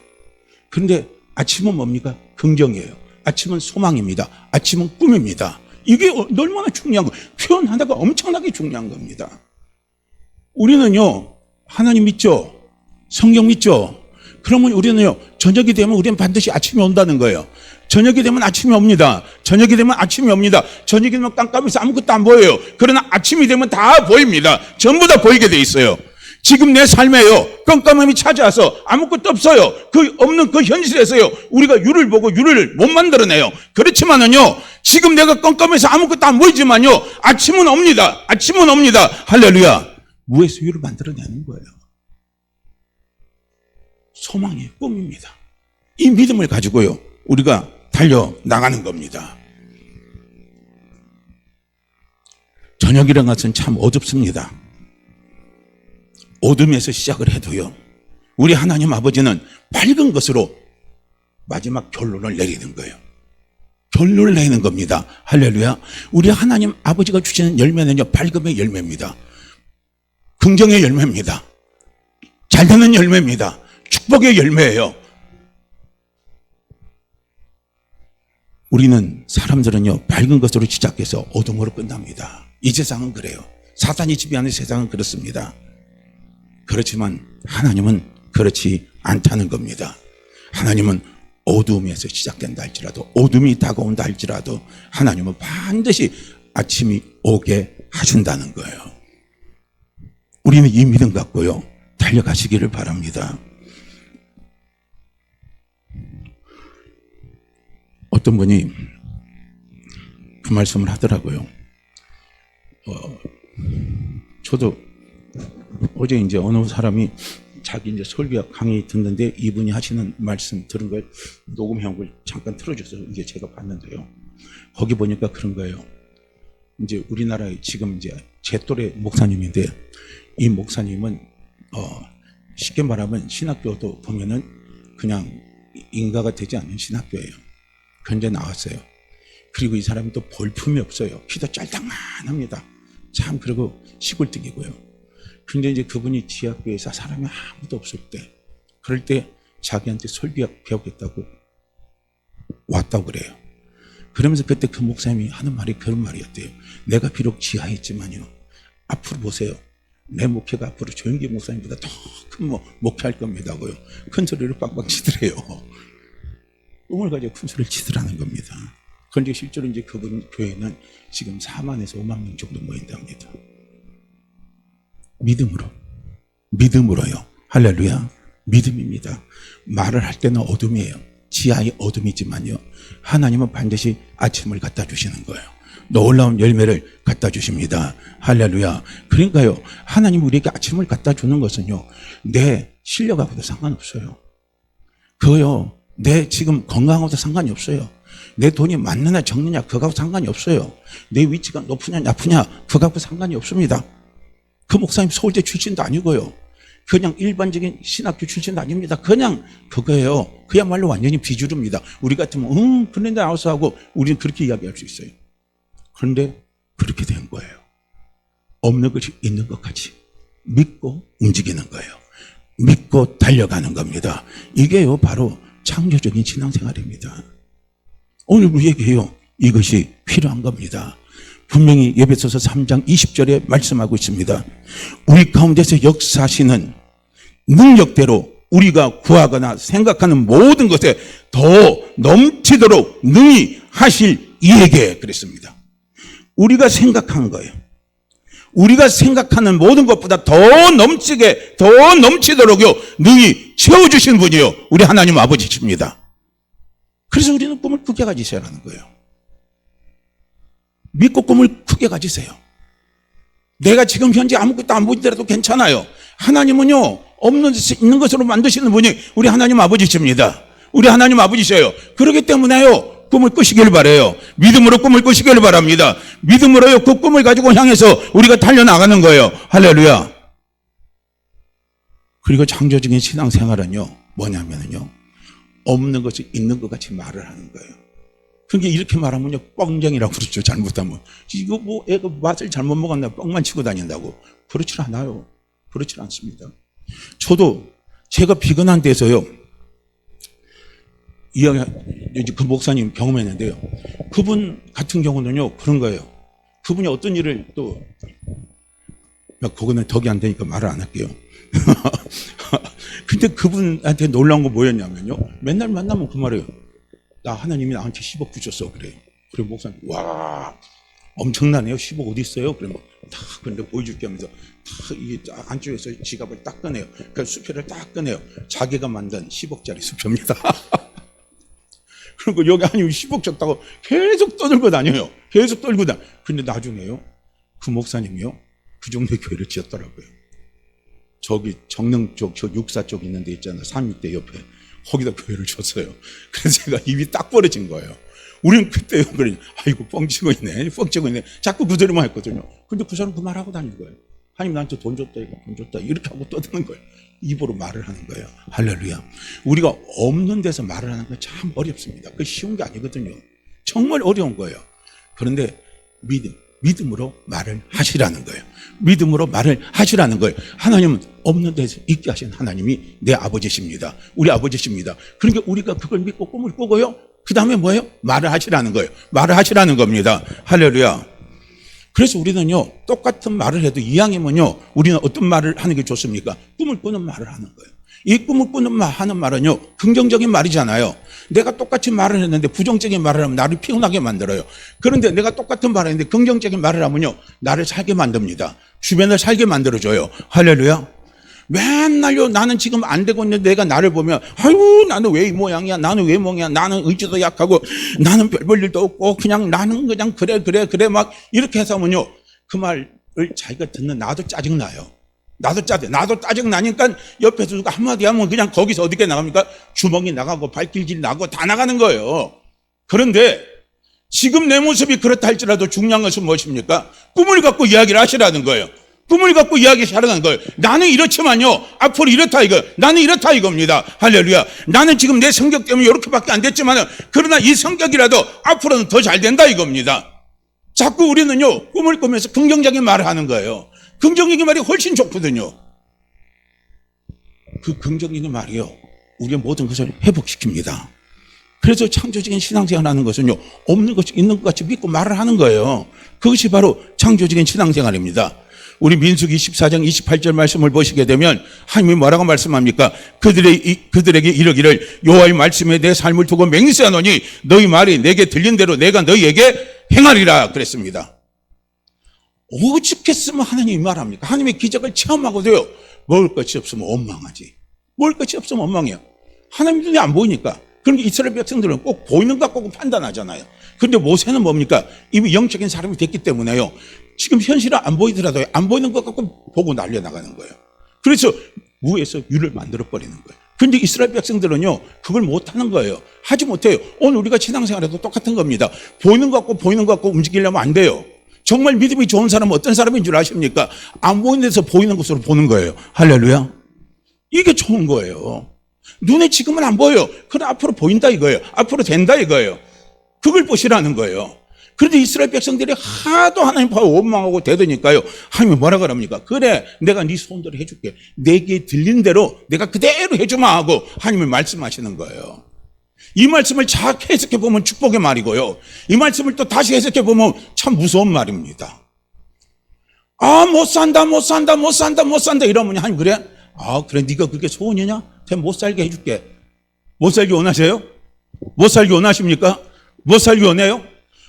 그런데 아침은 뭡니까? 긍정이에요. 아침은 소망입니다. 아침은 꿈입니다. 이게 얼마나 중요한 거예요. 표현 하나가 엄청나게 중요한 겁니다. 우리는요, 하나님 믿죠? 성경 믿죠? 그러면 우리는요, 저녁이 되면 우리는 반드시 아침이 온다는 거예요. 저녁이 되면 아침이 옵니다. 저녁이 되면 아침이 옵니다. 저녁이 되면 깜깜해서 아무것도 안 보여요. 그러나 아침이 되면 다 보입니다. 전부 다 보이게 돼 있어요. 지금 내 삶에요, 깜깜함이 찾아와서 아무것도 없어요. 그 없는 그 현실에서요, 우리가 유를 보고 유를 못 만들어내요. 그렇지만은요, 지금 내가 깜깜해서 아무것도 안 보이지만요, 아침은 옵니다. 아침은 옵니다. 할렐루야. 무에서 유를 만들어내는 거예요. 소망의 꿈입니다. 이 믿음을 가지고요, 우리가 달려나가는 겁니다. 저녁이라는 것은 참 어둡습니다. 어둠에서 시작을 해도요, 우리 하나님 아버지는 밝은 것으로 마지막 결론을 내리는 거예요. 결론을 내리는 겁니다. 할렐루야. 우리 하나님 아버지가 주시는 열매는요, 밝음의 열매입니다. 긍정의 열매입니다. 잘 되는 열매입니다. 축복의 열매예요. 우리는, 사람들은요, 밝은 것으로 시작해서 어둠으로 끝납니다. 이 세상은 그래요. 사탄이 지배하는 세상은 그렇습니다. 그렇지만 하나님은 그렇지 않다는 겁니다. 하나님은 어둠에서 시작된다 할지라도, 어둠이 다가온다 할지라도 하나님은 반드시 아침이 오게 하신다는 거예요. 우리는 이 믿음 갖고요, 달려가시기를 바랍니다. 어떤 분이 그 말씀을 하더라고요. 저도 어제 이제 어느 사람이 자기 이제 설교 강의 듣는데 이분이 하시는 말씀 들은 걸 녹음한 걸 잠깐 틀어줘서 이제 제가 봤는데요. 거기 보니까 그런 거예요. 이제 우리나라에 지금 이제 제 또래 목사님인데, 이 목사님은 쉽게 말하면 신학교도 보면은 그냥 인가가 되지 않는 신학교예요. 그런데 나왔어요. 그리고 이 사람이 또 볼품이 없어요. 키도 짤딱만합니다. 참, 그리고 시골뜨기고요. 근데 이제 그분이 지하교회에서 사람이 아무도 없을 때, 그럴 때 자기한테 설교학 배우겠다고 왔다고 그래요. 그러면서 그때 그 목사님이 하는 말이 그런 말이었대요. 내가 비록 지하에 있지만요, 앞으로 보세요. 내 목회가 앞으로 조영기 목사님보다 더 큰 목회할 겁니다고요. 큰 소리를 빡빡 치더래요. 꿈을 가지고 큰 소리를 치더라는 겁니다. 그런데 실제로 이제 그분 교회는 지금 4만에서 5만 명 정도 모인답니다. 믿음으로요. 할렐루야. 믿음입니다. 말을 할 때는 어둠이에요. 지하의 어둠이지만요, 하나님은 반드시 아침을 갖다 주시는 거예요. 놀라운 열매를 갖다 주십니다. 할렐루야. 그러니까요, 하나님 우리에게 아침을 갖다 주는 것은요, 내 실력하고도 상관없어요. 그거요, 내 지금 건강하고도 상관이 없어요. 내 돈이 많느냐 적느냐 그거하고 상관이 없어요. 내 위치가 높으냐 낮으냐 그거하고 상관이 없습니다. 그 목사님 서울대 출신도 아니고요, 그냥 일반적인 신학교 출신도 아닙니다. 그냥 그거예요. 그야말로 완전히 비주류입니다. 우리 같으면 그런데 나와서 하고 우리는 그렇게 이야기할 수 있어요. 그런데 그렇게 된 거예요. 없는 것이 있는 것 같이 믿고 움직이는 거예요. 믿고 달려가는 겁니다. 이게요, 바로 창조적인 신앙생활입니다. 오늘 우리에게요, 이것이 필요한 겁니다. 분명히 에베소서 3장 20절에 말씀하고 있습니다. 우리 가운데서 역사하시는 능력대로 우리가 구하거나 생각하는 모든 것에 더 넘치도록 능히 하실 이에게, 그랬습니다. 우리가 생각한 거예요. 우리가 생각하는 모든 것보다 더 넘치게, 더 넘치도록요, 능히 채워주신 분이요, 우리 하나님 아버지십니다. 그래서 우리는 꿈을 크게 가지셔야하는 거예요. 믿고 꿈을 크게 가지세요. 내가 지금 현재 아무것도 안 보이더라도 괜찮아요. 하나님은요, 없는 데서 있는 것으로 만드시는 분이 우리 하나님 아버지십니다. 우리 하나님 아버지셔요. 그렇기 때문에요, 꿈을 꾸시길 바라요. 믿음으로 꿈을 꾸시길 바랍니다. 믿음으로요, 그 꿈을 가지고 향해서 우리가 달려나가는 거예요. 할렐루야. 그리고 창조적인 신앙생활은요, 뭐냐면요, 없는 것이 있는 것 같이 말을 하는 거예요. 그러니까 이렇게 말하면요, 뻥쟁이라고 그러죠. 잘못하면. 이거 뭐 애가 맛을 잘못 먹었나 뻥만 치고 다닌다고. 그렇지 않아요. 그렇지 않습니다. 저도 제가 비근한 데서요, 이야기, 그 목사님 경험했는데요, 그분 같은 경우는요, 그런 거예요. 그분이 어떤 일을 또, 그거는 덕이 안 되니까 말을 안 할게요. 근데 그분한테 놀라운 거 뭐였냐면요, 맨날 만나면 그 말이에요. 나 하나님이 나한테 10억 주셨어. 그래요. 그리고 목사님, 와, 엄청나네요. 10억 어디 있어요? 그래, 다, 근데 보여줄게 하면서, 다, 이 안쪽에서 지갑을 딱 꺼내요. 그러니까 수표를 딱 꺼내요. 자기가 만든 10억짜리 수표입니다. 그리고 여기 하나님 10억 줬다고 계속 떠들고 다녀요. 계속 떨고 다녀요. 근데 나중에요, 그 목사님이요, 그 정도의 교회를 지었더라고요. 저기 정릉 쪽, 저 육사 쪽 있는 데 있잖아요. 삼육대 옆에. 거기다 교회를 줬어요. 그래서 제가 입이 딱 벌어진 거예요. 우리는 그때요, 그러니, 아이고, 뻥치고 있네. 뻥치고 있네. 자꾸 그 소리만 했거든요. 근데 그 사람 그 말하고 다닌 거예요. 하나님 나한테 돈 줬다, 이거 돈 줬다. 이렇게 하고 떠드는 거예요. 입으로 말을 하는 거예요. 할렐루야. 우리가 없는 데서 말을 하는 건 참 어렵습니다. 그게 쉬운 게 아니거든요. 정말 어려운 거예요. 그런데 믿음으로 말을 하시라는 거예요. 믿음으로 말을 하시라는 거예요. 하나님은 없는 데서 있게 하신 하나님이 내 아버지십니다. 우리 아버지십니다. 그러니까 우리가 그걸 믿고 꿈을 꾸고요, 그 다음에 뭐예요? 말을 하시라는 거예요. 말을 하시라는 겁니다. 할렐루야. 그래서 우리는요, 똑같은 말을 해도 이왕이면요, 우리는 어떤 말을 하는 게 좋습니까? 꿈을 꾸는 말을 하는 거예요. 이 꿈을 꾸는 하는 말은요, 긍정적인 말이잖아요. 내가 똑같이 말을 했는데 부정적인 말을 하면 나를 피곤하게 만들어요. 그런데 내가 똑같은 말을 했는데 긍정적인 말을 하면요, 나를 살게 만듭니다. 주변을 살게 만들어줘요. 할렐루야. 맨날요, 나는 지금 안 되고 있는데 내가 나를 보면, 아유, 나는 왜 이 모양이야? 나는 왜 멍이야? 나는 의지도 약하고, 나는 별 볼 일도 없고, 나는 그냥 그래, 막 이렇게 해서 하면요, 그 말을 자기가 듣는 나도 짜증나요. 나도 짜증나니까 옆에서 누가 한마디 하면 그냥 거기서 어떻게 나갑니까? 주먹이 나가고 발길질 나고 다 나가는 거예요. 그런데 지금 내 모습이 그렇다 할지라도 중요한 것은 무엇입니까? 꿈을 갖고 이야기를 하시라는 거예요. 꿈을 갖고 이야기하라는 거예요. 나는 이렇지만요, 앞으로 이렇다 이거. 나는 이렇다 이겁니다. 할렐루야. 나는 지금 내 성격 때문에 이렇게밖에 안 됐지만, 그러나 이 성격이라도 앞으로는 더 잘 된다 이겁니다. 자꾸 우리는요, 꿈을 꾸면서 긍정적인 말을 하는 거예요. 긍정적인 말이 훨씬 좋거든요. 그 긍정적인 말이요, 우리의 모든 것을 회복시킵니다. 그래서 창조적인 신앙생활 하는 것은요, 없는 것이 있는 것 같이 믿고 말을 하는 거예요. 그것이 바로 창조적인 신앙생활입니다. 우리 민수기 14장 28절 말씀을 보시게 되면 하나님이 뭐라고 말씀합니까? 그들에게 이르기를 여호와의 말씀에 내 삶을 두고 맹세하노니 너희 말이 내게 들린 대로 내가 너희에게 행하리라 그랬습니다. 오죽했으면 하나님이 말합니까? 하나님의 기적을 체험하고도요, 먹을 것이 없으면 원망하지. 먹을 것이 없으면 원망해요. 하나님 눈에 안 보이니까. 그러니까 이스라엘 백성들은 꼭 보이는 것 갖고 판단하잖아요. 그런데 모세는 뭡니까? 이미 영적인 사람이 됐기 때문에요, 지금 현실은 안 보이더라도 안 보이는 것 갖고 보고 날려나가는 거예요. 그래서 무에서 유를 만들어버리는 거예요. 그런데 이스라엘 백성들은요, 그걸 못하는 거예요. 하지 못해요. 오늘 우리가 신앙생활에도 똑같은 겁니다. 보이는 것 갖고 움직이려면 안 돼요. 정말 믿음이 좋은 사람은 어떤 사람인 줄 아십니까? 안 보이는 데서 보이는 것으로 보는 거예요. 할렐루야. 이게 좋은 거예요. 눈에 지금은 안 보여요. 그러나 앞으로 보인다 이거예요. 앞으로 된다 이거예요. 그걸 보시라는 거예요. 그런데 이스라엘 백성들이 하도 하나님 보고 원망하고 대드니까요, 하나님이 뭐라 그럽니까? 그래, 내가 네 소원대로 해줄게. 내게 들린 대로 내가 그대로 해주마 하고 하나님이 말씀하시는 거예요. 이 말씀을 잘 해석해 보면 축복의 말이고요, 이 말씀을 또 다시 해석해 보면 참 무서운 말입니다. 아, 못 산다 이러면 하나님, 그래? 아, 그래, 네가 그렇게 소원이냐? 내가 못 살게 해줄게. 못 살기 원하세요? 못 살기 원하십니까? 못 살기 원해요?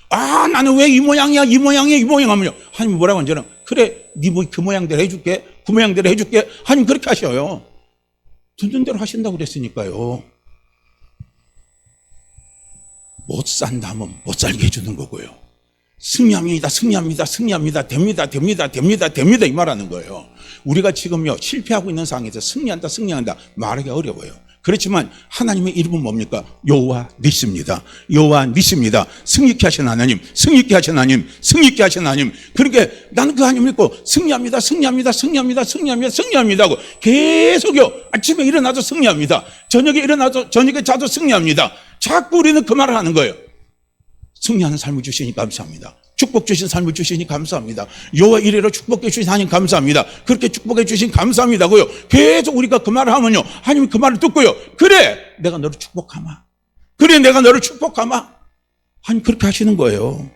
아, 나는 왜 이 모양이야 하면요, 하나님 뭐라고 하는지는, 그래, 네 그 모양대로 해줄게. 그 모양대로 해줄게. 하나님 그렇게 하셔요. 듣는 대로 하신다고 그랬으니까요. 못 산다면 못 살게 해주는 거고요. 승리합니다, 승리합니다, 승리합니다, 됩니다, 됩니다, 됩니다, 됩니다 이 말하는 거예요. 우리가 지금요 실패하고 있는 상황에서 승리한다, 승리한다 말하기 어려워요. 그렇지만 하나님의 이름은 뭡니까? 여호와 니시입니다. 여호와 니시입니다. 승리케 하신 하나님, 승리케 하신 하나님, 승리케 하신 하나님. 그러니까 나는 그 하나님 믿고 승리합니다, 승리합니다, 승리합니다, 승리합니다, 승리합니다 하고 계속요. 아침에 일어나도 승리합니다. 저녁에 일어나도 저녁에 자도 승리합니다. 자꾸 우리는 그 말을 하는 거예요. 승리하는 삶을 주시니 감사합니다. 축복 주신 삶을 주시니 감사합니다. 여호와 이래로 축복해 주신 하나님 감사합니다. 그렇게 축복해 주신 감사합니다고요. 계속 우리가 그 말을 하면요, 하나님이 그 말을 듣고요, 그래 내가 너를 축복하마, 그래 내가 너를 축복하마, 하나님 그렇게 하시는 거예요.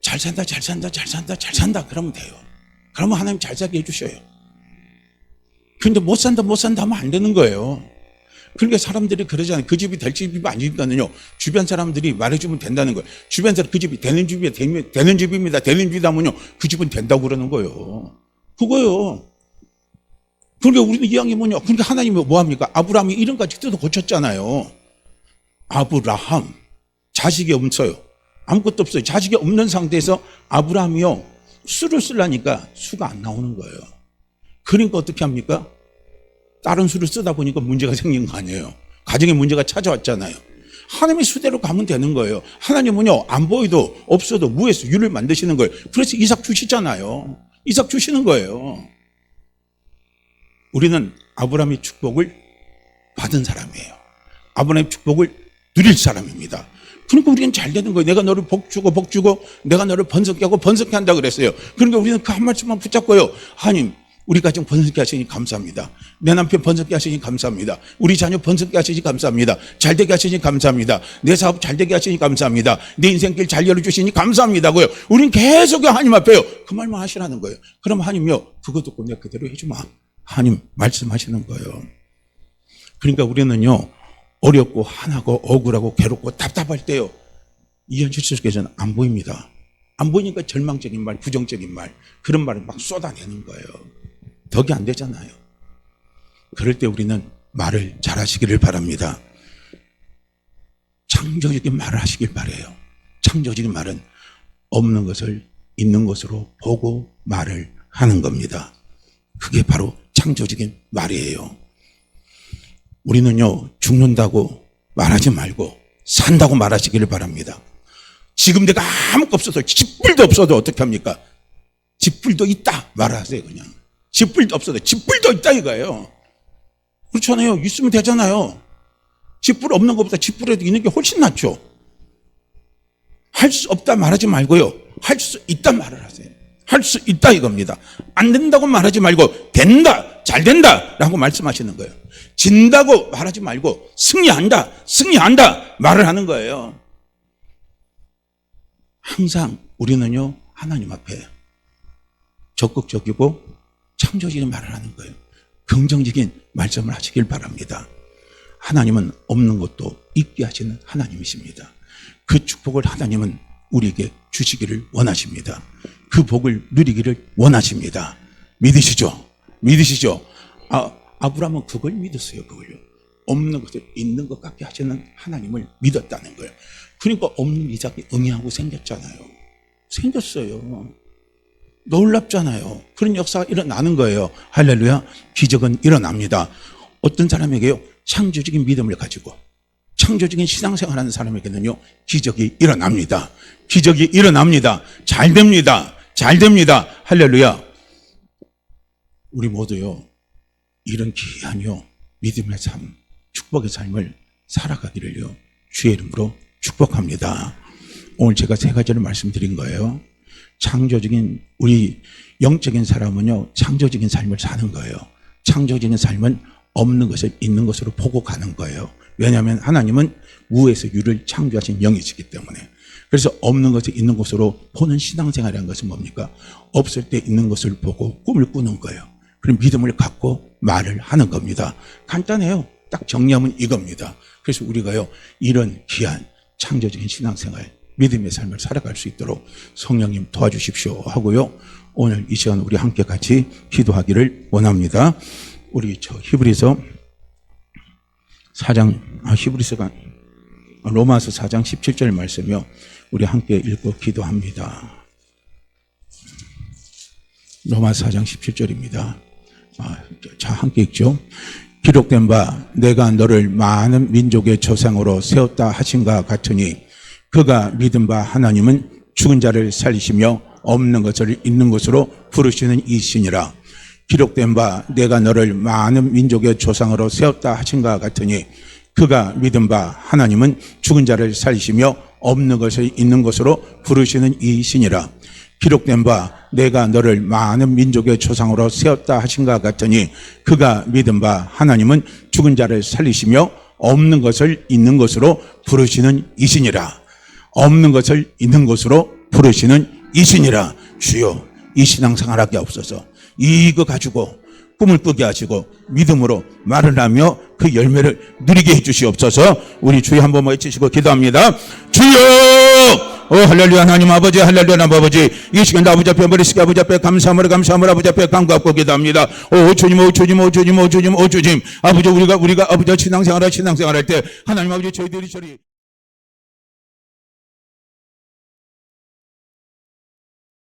잘 산다, 잘 산다, 잘 산다, 잘 산다 그러면 돼요. 그러면 하나님 잘 살게 해주셔요. 근데 못 산다, 못 산다 하면 안 되는 거예요. 그러니까 사람들이 그러잖아요. 그 집이 될 집이 아니니까요. 주변 사람들이 말해주면 된다는 거예요. 주변 사람 그 집이 되는 집이야, 되는 집입니다. 되는 집이다 하면요, 그 집은 된다고 그러는 거예요. 그거요. 그러니까 우리는 이야기 뭐냐? 그러니까 하나님이 뭐 합니까? 아브라함이 이름까지 뜯어 고쳤잖아요. 아브라함 자식이 없어요. 아무것도 없어요. 자식이 없는 상태에서 아브라함이요 수를 쓰려니까 수가 안 나오는 거예요. 그러니까 어떻게 합니까? 다른 수를 쓰다 보니까 문제가 생긴 거 아니에요. 가정에 문제가 찾아왔잖아요. 하나님의 수대로 가면 되는 거예요. 하나님은요 안 보이도 없어도 무에서 유를 만드시는 거예요. 그래서 이삭 주시잖아요. 이삭 주시는 거예요. 우리는 아브라함의 축복을 받은 사람이에요. 아브라함의 축복을 누릴 사람입니다. 그러니까 우리는 잘 되는 거예요. 내가 너를 복 주고 복 주고 내가 너를 번성케 하고 번성케 한다 그랬어요. 그러니까 우리는 그 한 말씀만 붙잡고요, 하나님 우리 가정 번성케 하시니 감사합니다. 내 남편 번성케 하시니 감사합니다. 우리 자녀 번성케 하시니 감사합니다. 잘되게 하시니 감사합니다. 내 사업 잘되게 하시니 감사합니다. 내 인생길 잘 열어주시니 감사합니다고요. 우린 계속 하나님 앞에요 그 말만 하시라는 거예요. 그럼 하나님요 그거 듣고 내가 그대로 해주마, 하나님 말씀하시는 거예요. 그러니까 우리는요 어렵고 화나고 억울하고 괴롭고 답답할 때요 이 현실 속에서는 안 보입니다. 안 보이니까 절망적인 말, 부정적인 말, 그런 말을 막 쏟아내는 거예요. 덕이 안 되잖아요. 그럴 때 우리는 말을 잘 하시기를 바랍니다. 창조적인 말을 하시길 바라요. 창조적인 말은 없는 것을 있는 것으로 보고 말을 하는 겁니다. 그게 바로 창조적인 말이에요. 우리는요 죽는다고 말하지 말고 산다고 말하시기를 바랍니다. 지금 내가 아무것도 없어도 집불도 없어도 어떻게 합니까? 집불도 있다 말하세요. 그냥 집불도 없어도 집불도 있다 이거예요. 그렇잖아요. 있으면 되잖아요. 집불 없는 것보다 집불에도 있는 게 훨씬 낫죠. 할 수 없다 말하지 말고요, 할 수 있다 말을 하세요. 할 수 있다 이겁니다. 안 된다고 말하지 말고 된다, 잘 된다 라고 말씀하시는 거예요. 진다고 말하지 말고 승리한다, 승리한다 말을 하는 거예요. 항상 우리는요 하나님 앞에 적극적이고 창조적인 말을 하는 거예요. 긍정적인 말씀을 하시길 바랍니다. 하나님은 없는 것도 있게 하시는 하나님이십니다. 그 축복을 하나님은 우리에게 주시기를 원하십니다. 그 복을 누리기를 원하십니다. 믿으시죠? 믿으시죠? 아브라함은 그걸 믿었어요. 그걸요. 없는 것을 있는 것 같게 하시는 하나님을 믿었다는 거예요. 그러니까 없는 이삭이 응애하고 생겼잖아요. 생겼어요. 놀랍잖아요. 그런 역사가 일어나는 거예요. 할렐루야. 기적은 일어납니다. 어떤 사람에게요 창조적인 믿음을 가지고 창조적인 신앙생활하는 사람에게는요 기적이 일어납니다. 기적이 일어납니다. 잘 됩니다. 잘 됩니다. 할렐루야. 우리 모두요 이런 귀한요 믿음의 삶, 축복의 삶을 살아가기를요 주의 이름으로 축복합니다. 오늘 제가 세 가지를 말씀드린 거예요. 창조적인 우리 영적인 사람은요 창조적인 삶을 사는 거예요. 창조적인 삶은 없는 것을 있는 것으로 보고 가는 거예요. 왜냐하면 하나님은 무에서 유를 창조하신 영이시기 때문에. 그래서 없는 것을 있는 것으로 보는 신앙생활이라는 것은 뭡니까? 없을 때 있는 것을 보고 꿈을 꾸는 거예요. 그럼 믿음을 갖고 말을 하는 겁니다. 간단해요. 딱 정리하면 이겁니다. 그래서 우리가요 이런 귀한 창조적인 신앙생활, 믿음의 삶을 살아갈 수 있도록 성령님 도와주십시오 하고요. 오늘 이 시간 우리 함께 같이 기도하기를 원합니다. 우리 저 히브리서 4장, 히브리서가 로마서 4장 17절 말씀이요. 우리 함께 읽고 기도합니다. 로마서 4장 17절입니다. 자, 함께 읽죠. 기록된 바 내가 너를 많은 민족의 조상으로 세웠다 하신가 같으니 그가 믿은 바 하나님은 죽은 자를 살리시며 없는 것을 있는 것으로 부르시는 이시니라. 기록된 바 내가 너를 많은 민족의 조상으로 세웠다 하신가 같으니 그가 믿은 바 하나님은 죽은 자를 살리시며 없는 것을 있는 것으로 부르시는 이시니라. 기록된 바 내가 너를 많은 민족의 조상으로 세웠다 하신가 같으니 그가 믿은 바 하나님은 죽은 자를 살리시며 없는 것을 있는 것으로 부르시는 이시니라. 없는 것을 있는 것으로 부르시는 이시니라. 주여 이 신앙생활 하게 없어서 이거 가지고 꿈을 꾸게 하시고 믿음으로 말을 하며 그 열매를 누리게 해주시옵소서. 우리 주여 한번 외치시고 기도합니다. 주여 할렐루야. 하나님 아버지, 할렐루야. 하나님 아버지, 이 시간도 아버지 앞에 머리숙여 아버지 앞에 감사함을 아버지 앞에 간구하고 기도합니다. 주님 아버지 우리가 신앙생활할 때 하나님 아버지 저희들이 저리